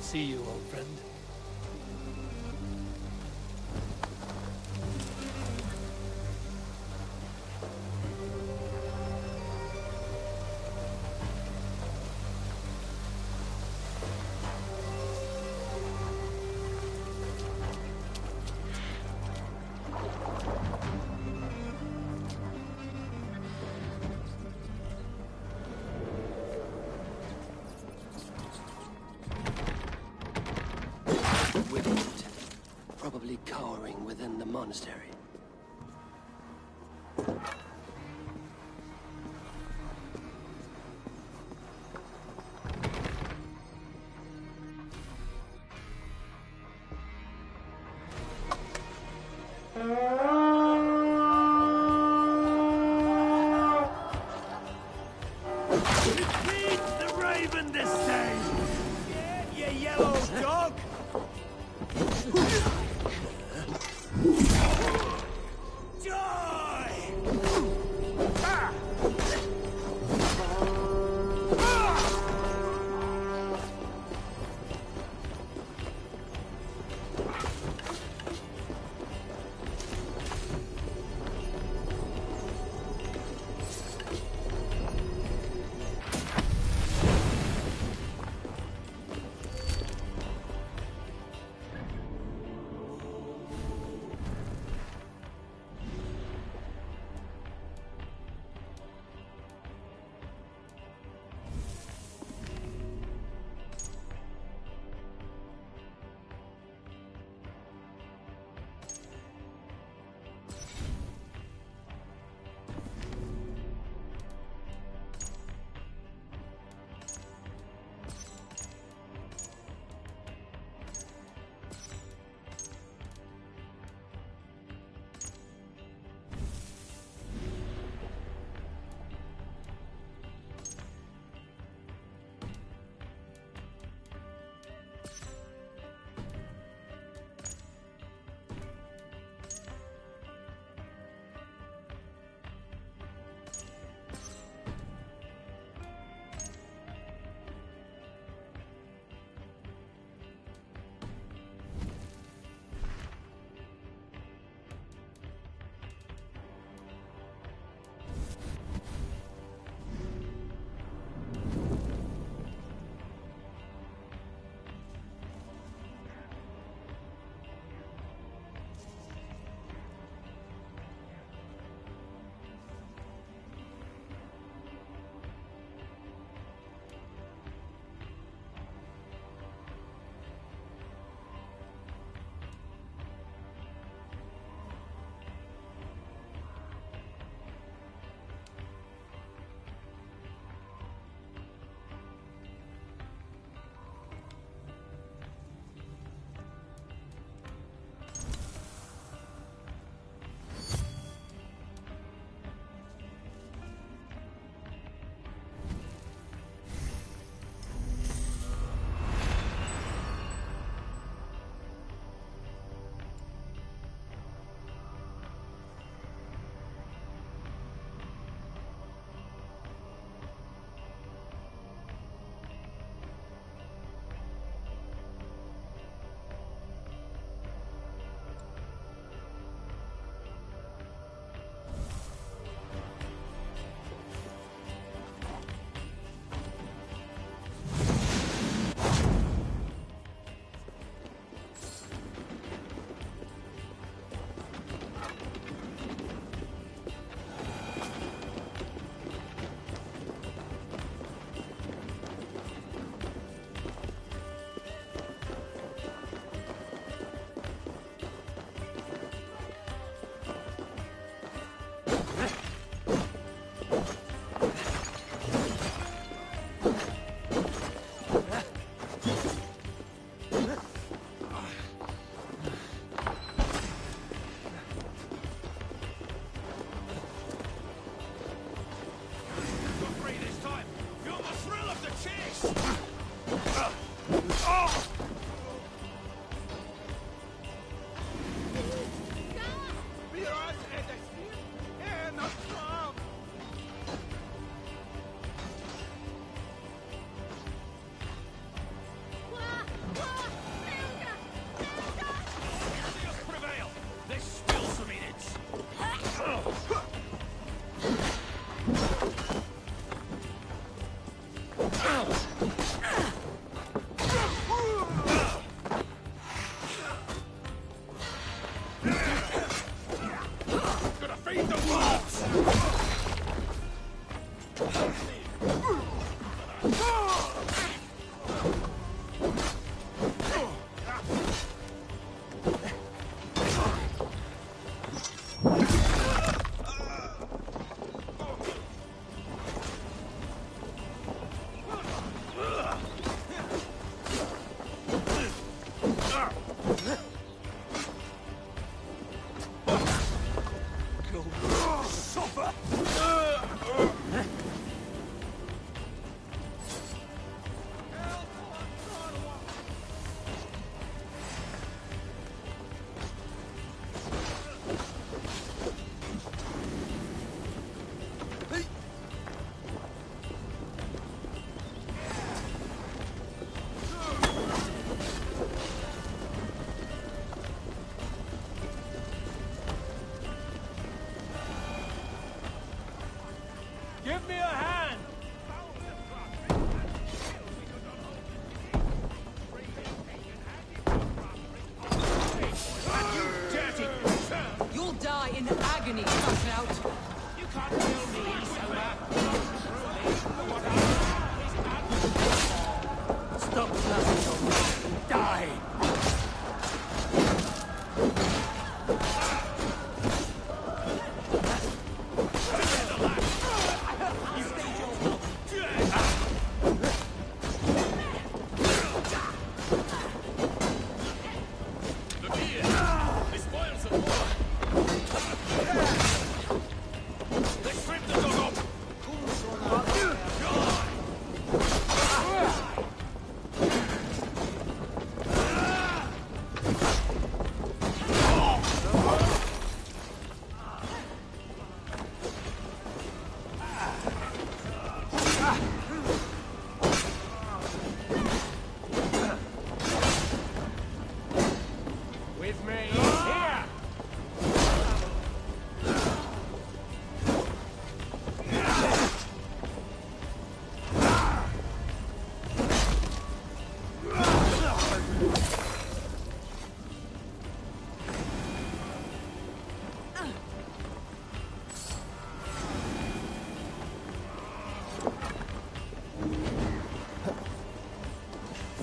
See you, old friend. Probably cowering within the monastery. nothing to say! Yeah, you yellow dog!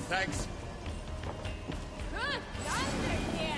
Thanks. Good thunder here!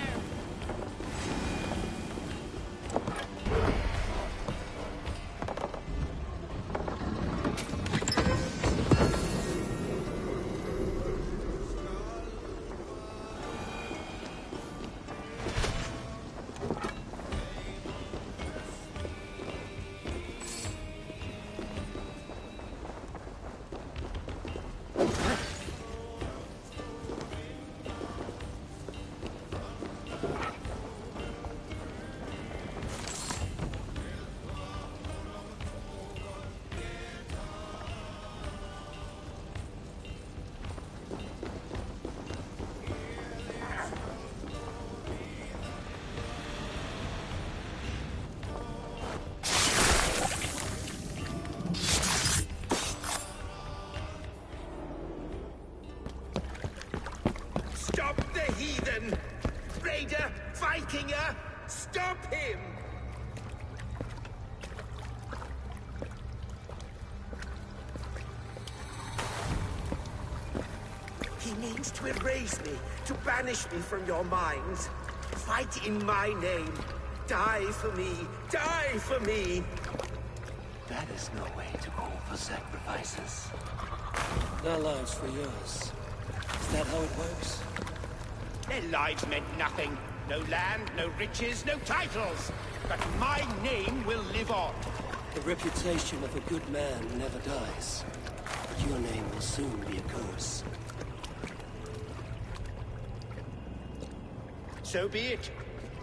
Stop the heathen! Raider! Vikinger! Stop him! He means to erase me, to banish me from your minds. Fight in my name. Die for me. Die for me. That is no way to call for sacrifices. Their lives for yours. Is that how it works? Their lives meant nothing. No land, no riches, no titles. But my name will live on. The reputation of a good man never dies. But your name will soon be a curse. So be it.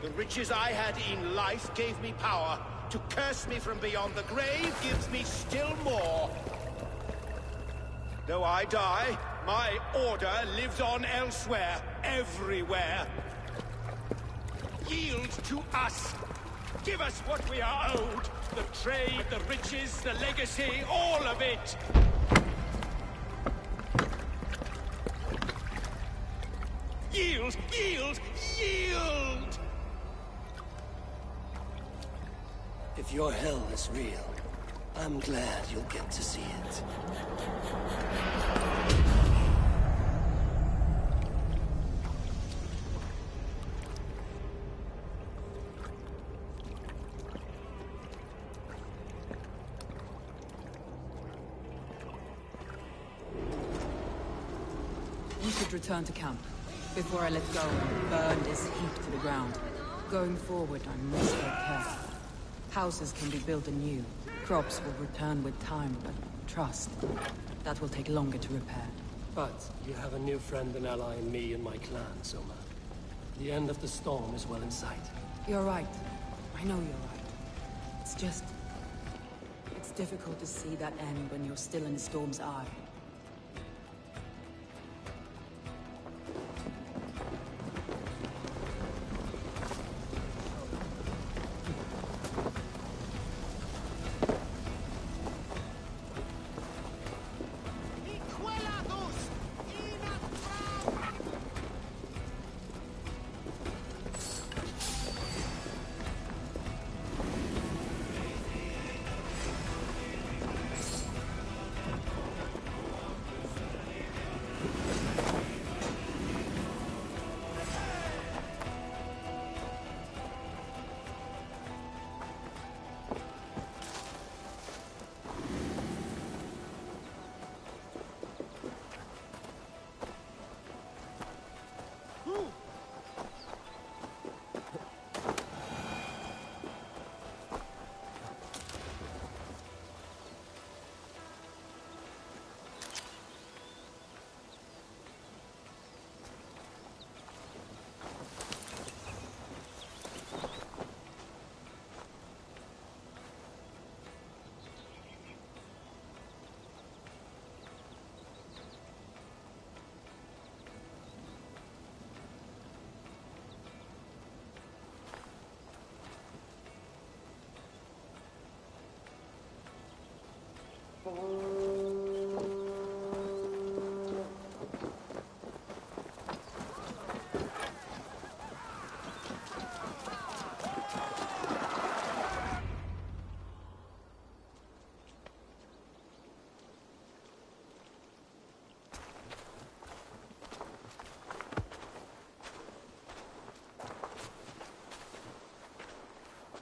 The riches I had in life gave me power. To curse me from beyond the grave gives me still more. Though I die, my order lives on elsewhere, everywhere. Yield to us. Give us what we are owed. The trade, the riches, the legacy, all of it. Yield, yield, yield! If your hell is real, I'm glad you'll get to see it. We should return to camp. Before I let go and burn this heap to the ground. Going forward, I must take care. Houses can be built anew. Crops will return with time, but trust, that will take longer to repair. But you have a new friend and ally in me and my clan, Soma. The end of the storm is well in sight. You're right. I know you're right. It's just... it's difficult to see that end when you're still in the storm's eye.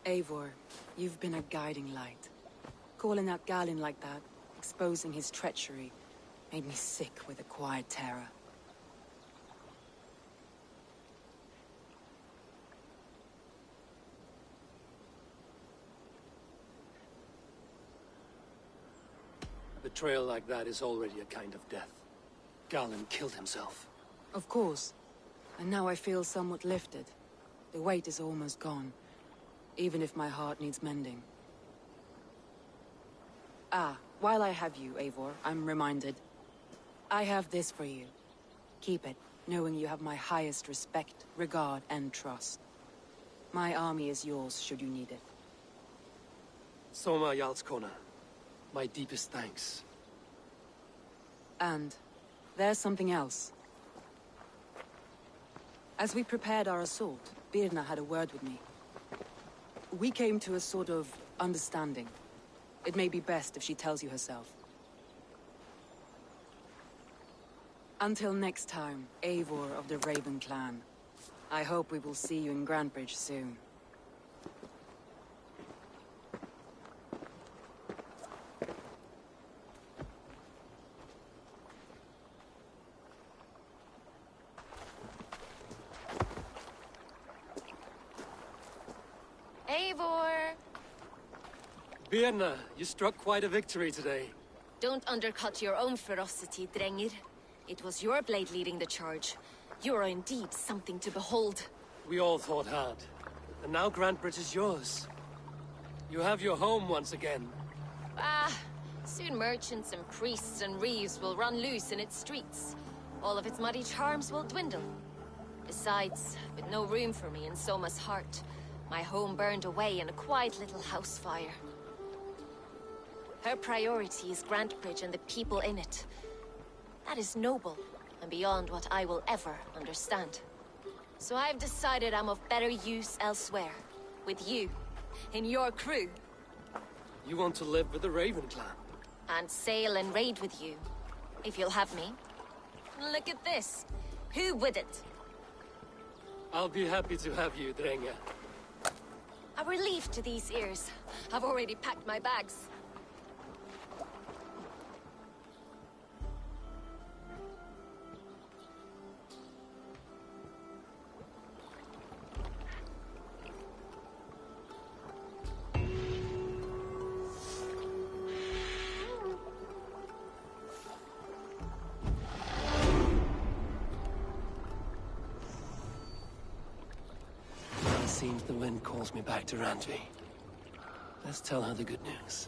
Eivor, you've been a guiding light. Calling out Galinn like that, exposing his treachery, made me sick with a quiet terror. A betrayal like that is already a kind of death. Galinn killed himself. Of course. And now I feel somewhat lifted. The weight is almost gone, even if my heart needs mending. Ah, while I have you, Eivor, I'm reminded. I have this for you. Keep it, knowing you have my highest respect, regard, and trust. My army is yours, should you need it. Soma Jarlskona, my deepest thanks. And there's something else. As we prepared our assault, Birna had a word with me. We came to a sort of understanding. It may be best if she tells you herself. Until next time, Eivor of the Raven Clan. I hope we will see you in Grantebridge soon. Eivor! Birna, you struck quite a victory today. Don't undercut your own ferocity, Drengir. It was your blade leading the charge. You are indeed something to behold. We all fought hard. And now Grantebridge is yours. You have your home once again. Soon merchants and priests and reeves will run loose in its streets. All of its muddy charms will dwindle. Besides, with no room for me in Soma's heart, my home burned away in a quiet little house fire. Her priority is Grantebridge and the people in it. That is noble, and beyond what I will ever understand. So I've decided I'm of better use elsewhere. With you. In your crew. You want to live with the Raven Clan? And sail and raid with you. If you'll have me. Look at this. Who wouldn't? I'll be happy to have you, Drenge. A relief to these ears. I've already packed my bags. Seems the wind calls me back to Randvi. Let's tell her the good news.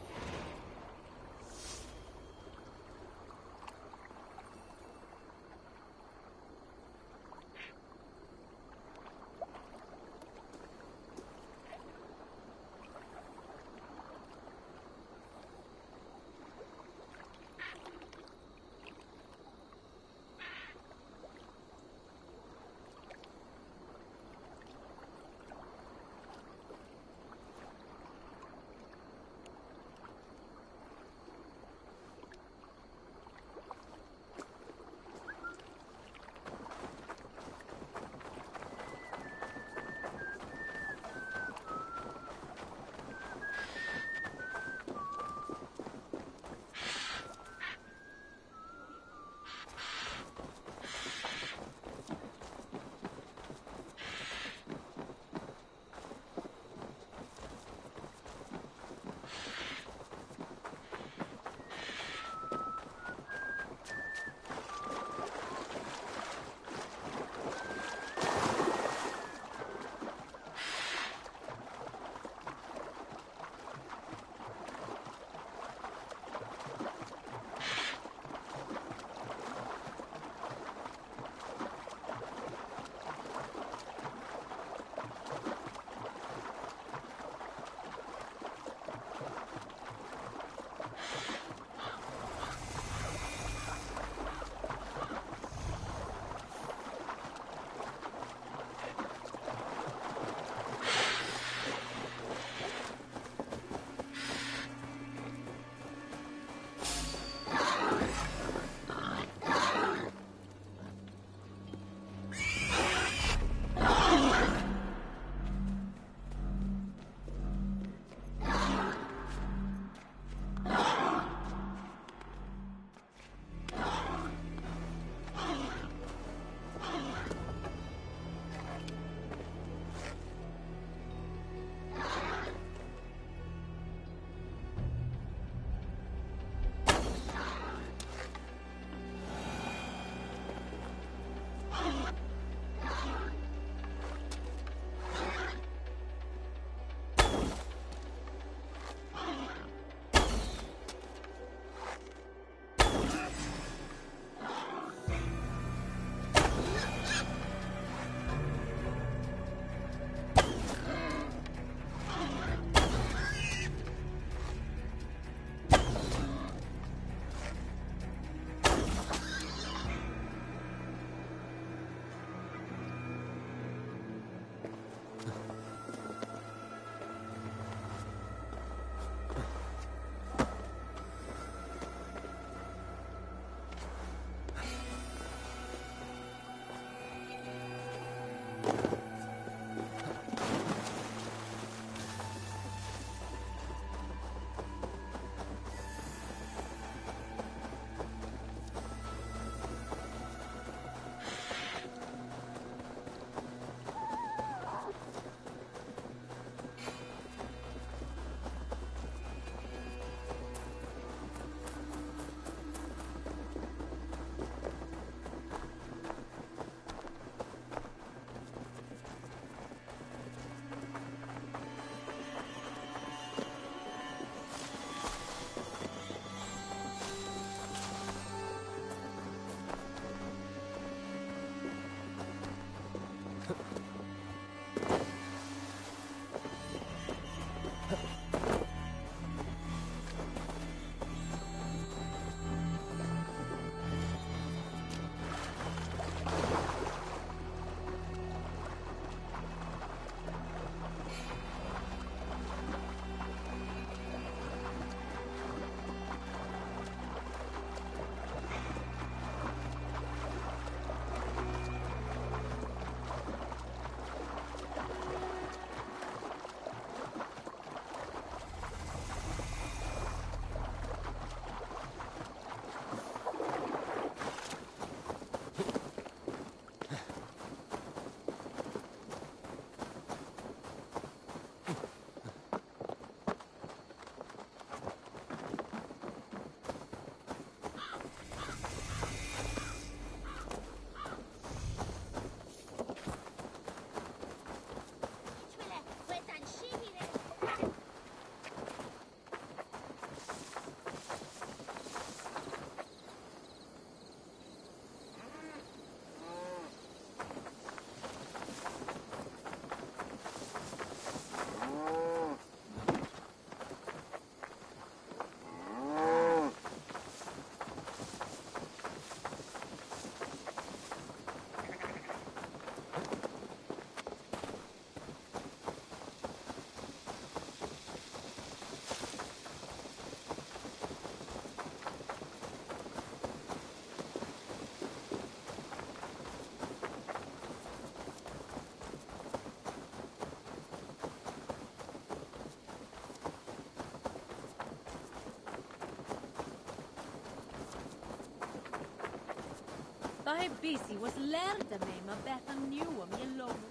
Thy busy was lærte meg med beta new om jeg lover.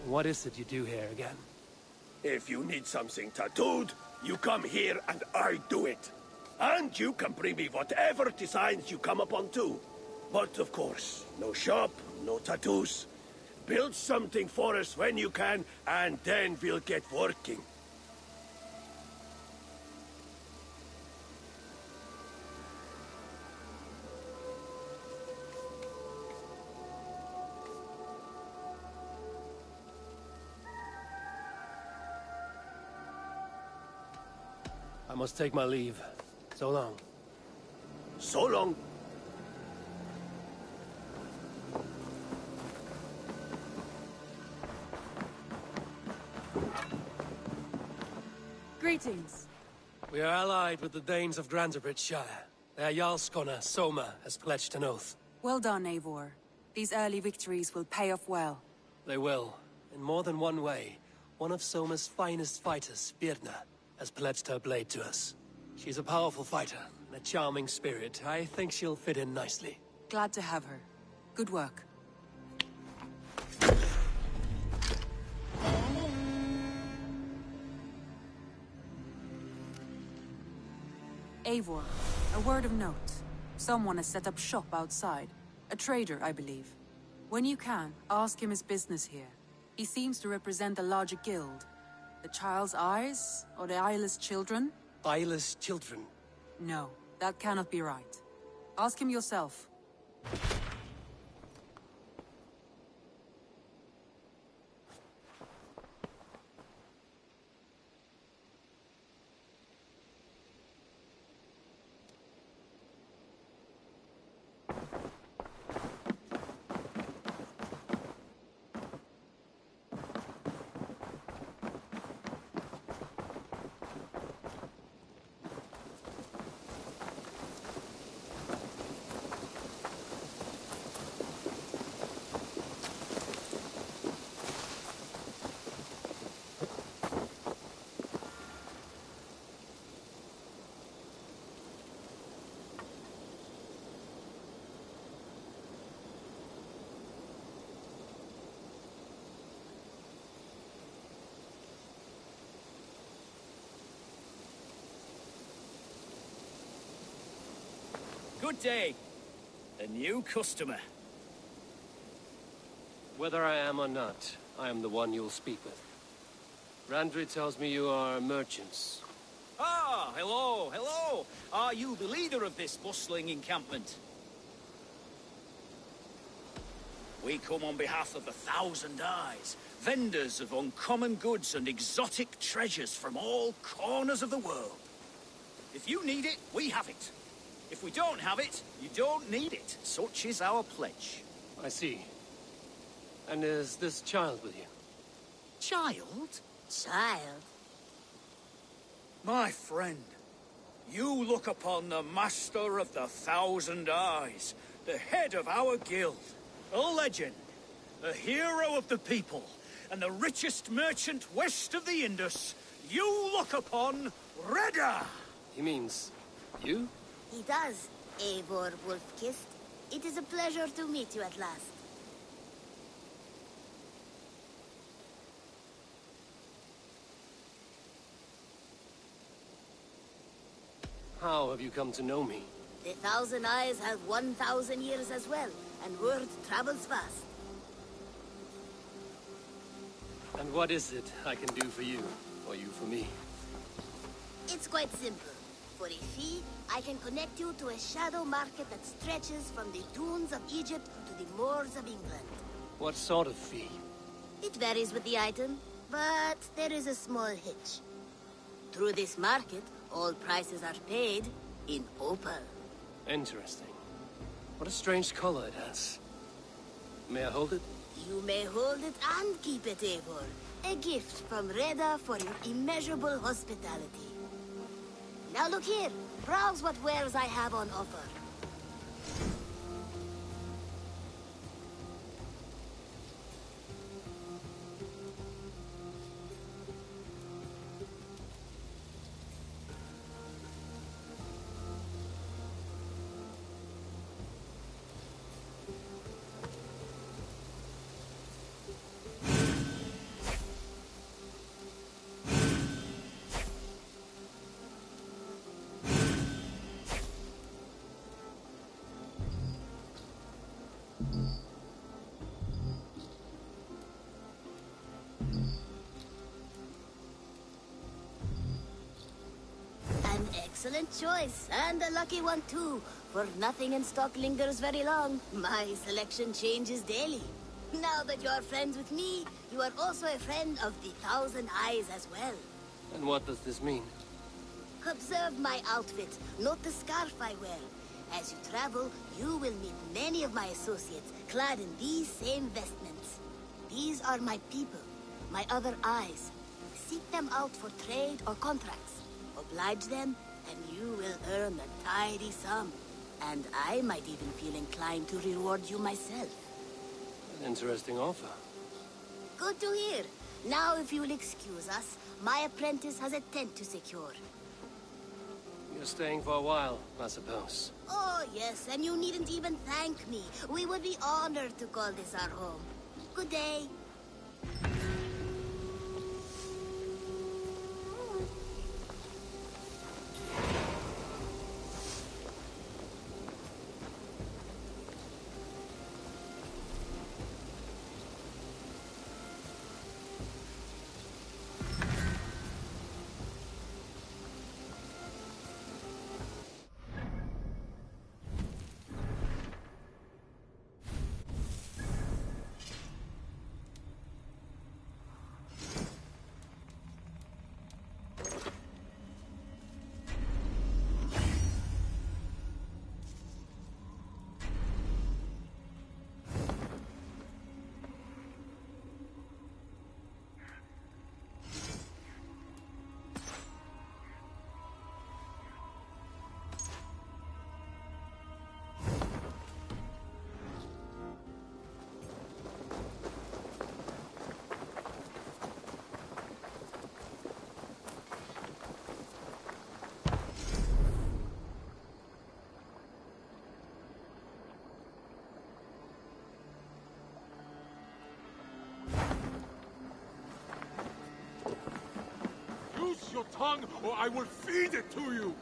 What is it you do here again? If you need something tattooed, you come here and I do it. And you can bring me whatever designs you come upon too. But of course, no shop, no tattoos. Build something for us when you can, and then we'll get working. I must take my leave. So long. So long. Greetings. We are allied with the Danes of Grantebridge. Their Jarlskona, Soma, has pledged an oath. Well done, Eivor. These early victories will pay off well. They will. In more than one way. One of Soma's finest fighters, Birna, has pledged her blade to us. She's a powerful fighter, and a charming spirit. I think she'll fit in nicely. Glad to have her. Good work. Eivor, a word of note. Someone has set up shop outside. A trader, I believe. When you can, ask him his business here. He seems to represent a larger guild. The Child's Eyes? Or the Eyeless Children? Eyeless children? No, that cannot be right. Ask him yourself. Good day. A new customer. Whether I am or not, I am the one you'll speak with. Randri tells me you are merchants. Ah, hello, hello. Are you the leader of this bustling encampment? We come on behalf of the Thousand Eyes, vendors of uncommon goods and exotic treasures from all corners of the world. If you need it, we have it. If we don't have it, you don't need it. Such is our pledge. I see. And is this child with you? Child? Child? My friend, you look upon the master of the Thousand Eyes, the head of our guild, a legend, a hero of the people, and the richest merchant west of the Indus. You look upon Reda! He means you? He does, Eivor Wolf-Kissed. It is a pleasure to meet you at last. How have you come to know me? The Thousand Eyes have 1,000 years as well, and word travels fast. And what is it I can do for you, or you for me? It's quite simple. For a fee, I can connect you to a shadow market that stretches from the dunes of Egypt to the moors of England. What sort of fee? It varies with the item, but there is a small hitch. Through this market, all prices are paid in opal. Interesting. What a strange color it has. May I hold it? You may hold it and keep it, Eivor. A gift from Reda for your immeasurable hospitality. Now look here. Browse what wares I have on offer. An excellent choice, and a lucky one too, for nothing in stock lingers very long. My selection changes daily. Now that you're friends with me, you are also a friend of the Thousand Eyes as well. And what does this mean? Observe my outfit, note the scarf I wear. As you travel, you will meet many of my associates, clad in these same vestments. These are my people, my other eyes. Seek them out for trade or contracts. Oblige them, and you will earn a tidy sum. And I might even feel inclined to reward you myself. An interesting offer. Good to hear. Now, if you will excuse us, my apprentice has a tent to secure. You're staying for a while, I suppose. Oh, yes, and you needn't even thank me. We would be honored to call this our home. Good day. Use your tongue, or I will feed it to you!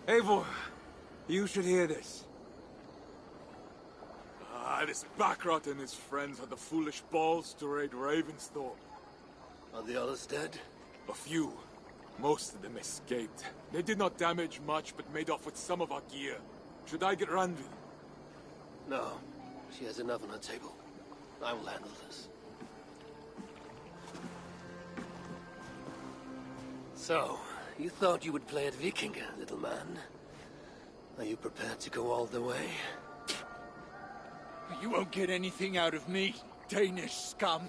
Eivor, You should hear this. This Backrot and his friends had the foolish balls to raid Ravensthorpe. Are the others dead? A few. Most of them escaped. They did not damage much, but made off with some of our gear. Should I get Randvi? No. She has enough on her table. I will handle this. So, you thought you would play at Viking, little man? Are you prepared to go all the way? You won't get anything out of me, Danish scum.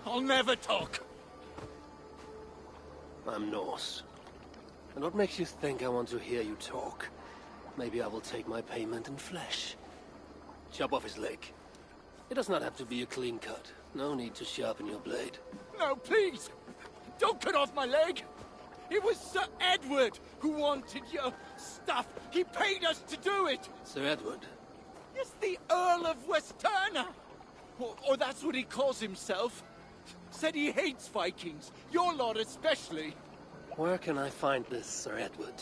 I'll never talk. I'm Norse. And what makes you think I want to hear you talk? Maybe I will take my payment in flesh. Chop off his leg. It does not have to be a clean cut. No need to sharpen your blade. No, please! Don't cut off my leg! It was Sir Edward who wanted your stuff. He paid us to do it! Sir Edward? Yes, the Earl of Westerna! Or that's what he calls himself. Said he hates Vikings. Your lot especially. Where can I find this Sir Edward,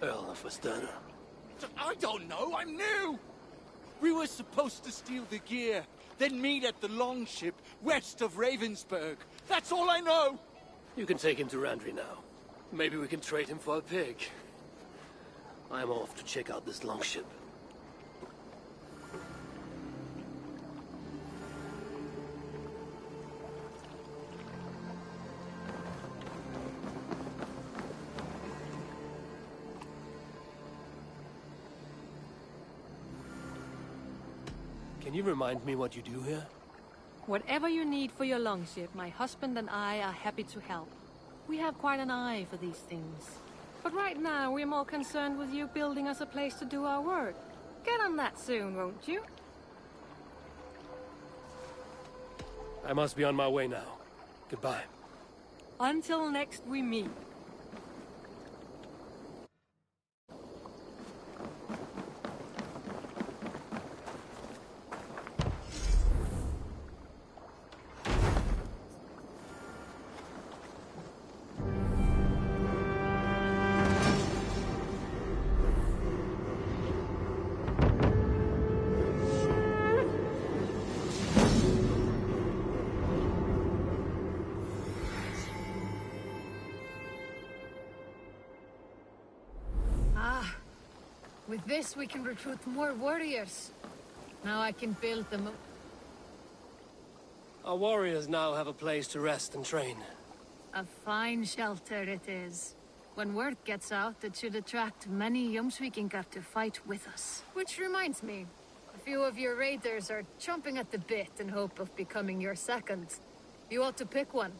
Earl of Westerna? I don't know, I'm new! We were supposed to steal the gear, then meet at the longship west of Ravensburg. That's all I know! You can take him to Randvi now. Maybe we can trade him for a pig. I'm off to check out this longship. Can you remind me what you do here? Whatever you need for your longship, my husband and I are happy to help. We have quite an eye for these things. But right now, we're more concerned with you building us a place to do our work. Get on that soon, won't you? I must be on my way now. Goodbye. Until next we meet. With this, we can recruit more warriors. Now I can build them up. Our warriors now have a place to rest and train. A fine shelter it is. When word gets out, it should attract many Jomsvikingar to fight with us. Which reminds me, a few of your raiders are chomping at the bit in hope of becoming your second. You ought to pick one.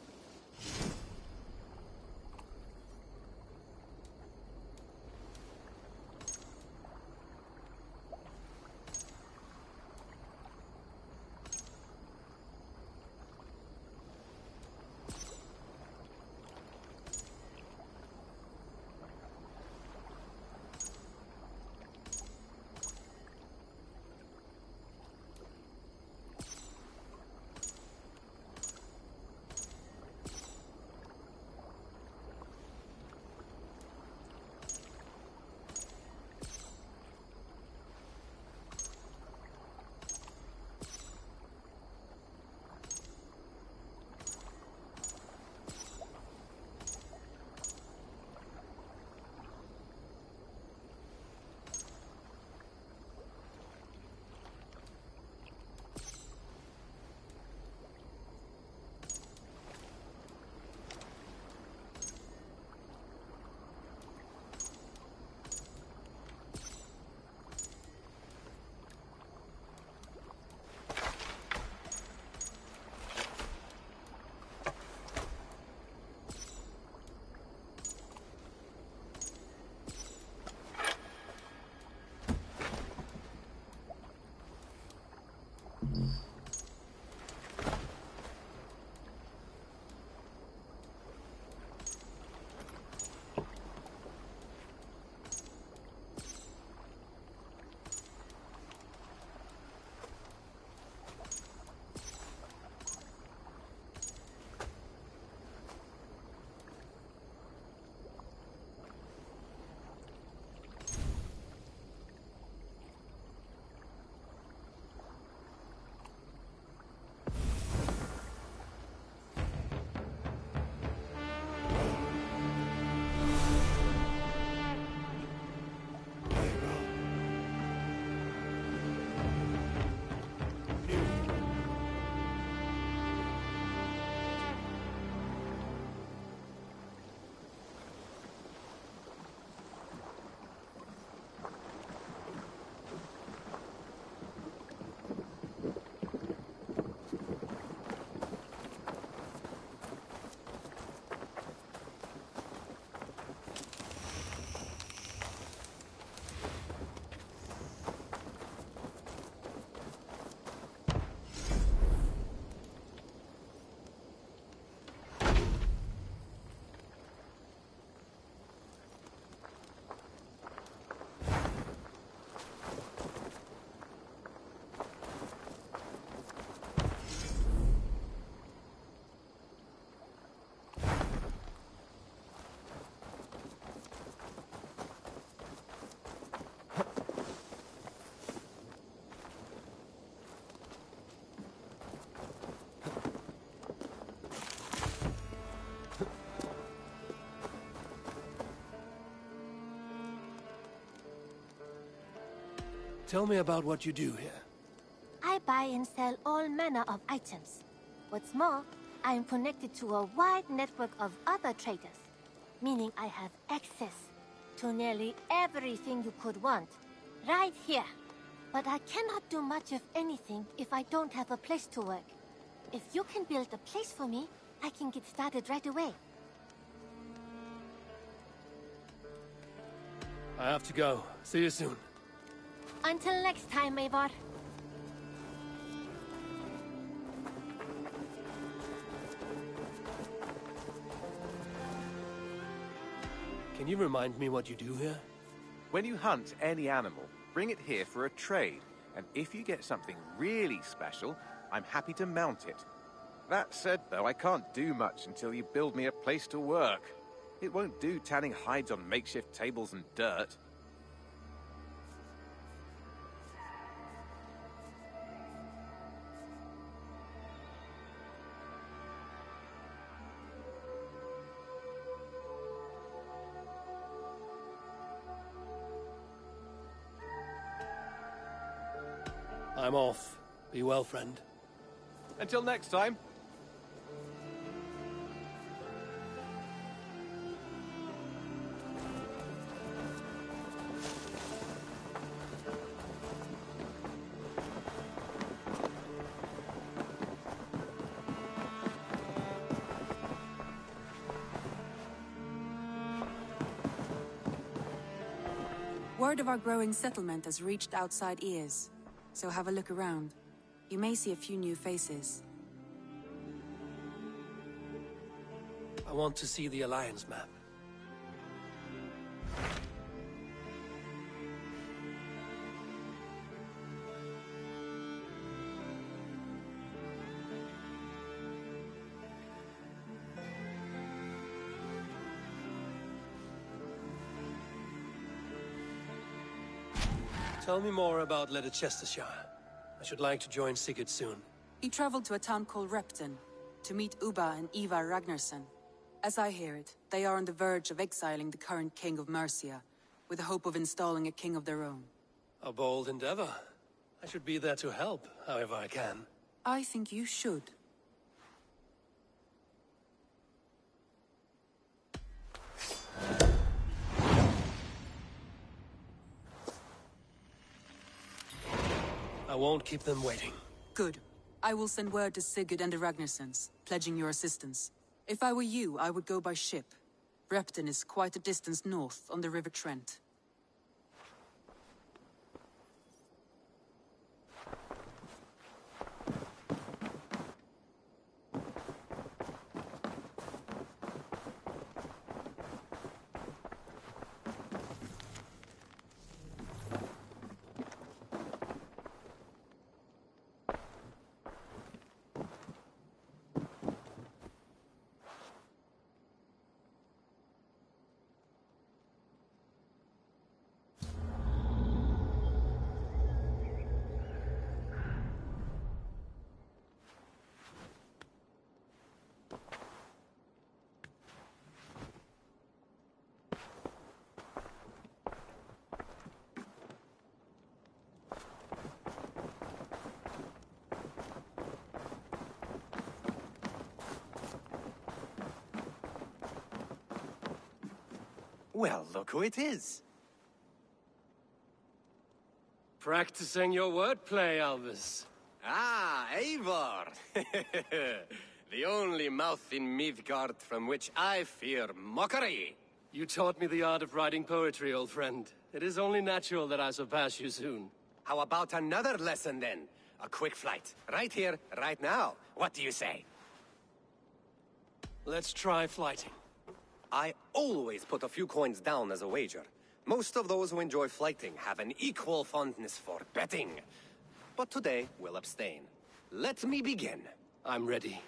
Tell me about what you do here. I buy and sell all manner of items. What's more, I am connected to a wide network of other traders, meaning I have access to nearly everything you could want, right here. But I cannot do much of anything if I don't have a place to work. If you can build a place for me, I can get started right away. I have to go. See you soon. Until next time, Eivor. Can you remind me what you do here? When you hunt any animal, bring it here for a trade, and if you get something really special, I'm happy to mount it. That said, though, I can't do much until you build me a place to work. It won't do tanning hides on makeshift tables and dirt. I'm off. Be well, friend. Until next time. Word of our growing settlement has reached outside ears, so have a look around. You may see a few new faces. I want to see the Alliance map. Tell me more about Leicestershire. I should like to join Sigurd soon. He traveled to a town called Repton to meet Ubba and Ivar Ragnarsson. As I hear it, they are on the verge of exiling the current king of Mercia, with the hope of installing a king of their own. A bold endeavor. I should be there to help, however I can. I think you should. I won't keep them waiting. Good. I will send word to Sigurd and the Ragnarssons, pledging your assistance. If I were you, I would go by ship. Repton is quite a distance north on the River Trent. Well, look who it is. Practicing your wordplay, Albus. Ah, Eivor! The only mouth in Midgard from which I fear mockery. You taught me the art of writing poetry, old friend. It is only natural that I surpass you soon. How about another lesson, then? A quick flight. Right here, right now. What do you say? Let's try flighting. I always put a few coins down as a wager. Most of those who enjoy flighting have an equal fondness for betting. But today, we'll abstain. Let me begin. I'm ready.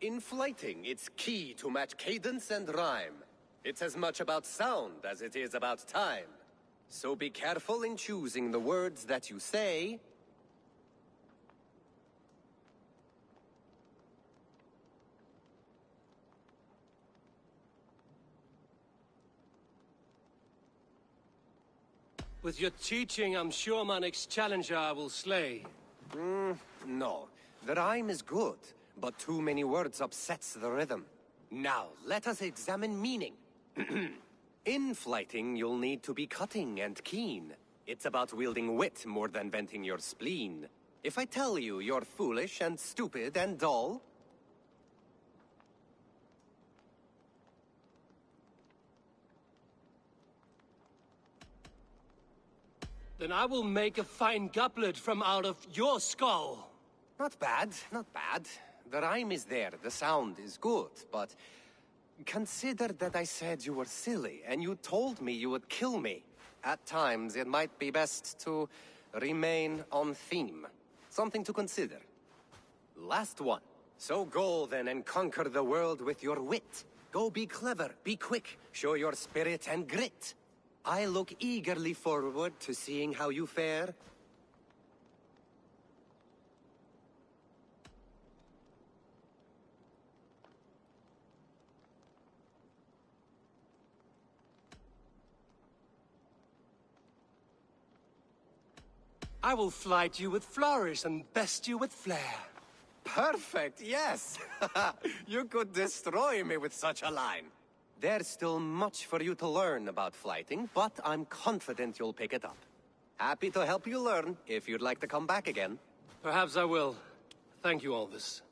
In flighting, it's key to match cadence and rhyme. It's as much about sound as it is about time. So be careful in choosing the words that you say. With your teaching, I'm sure my next challenger I will slay. No. The rhyme is good, but too many words upsets the rhythm. Now, let us examine meaning. In flighting, you'll need to be cutting and keen. It's about wielding wit more than venting your spleen. If I tell you you're foolish and stupid and dull, then I will make a fine goblet from out of your skull. not bad, not bad. The rhyme is there, the sound is good, but consider that I said you were silly, and you told me you would kill me. At times, it might be best to remain on theme. Something to consider. Last one. So go then and conquer the world with your wit. Go be clever, be quick, show your spirit and grit. I look eagerly forward to seeing how you fare. I will flight you with flourish and best you with flair. Perfect, yes! You could destroy me with such a line. There's still much for you to learn about flighting, but I'm confident you'll pick it up. Happy to help you learn, if you'd like to come back again. Perhaps I will. Thank you, Alvis.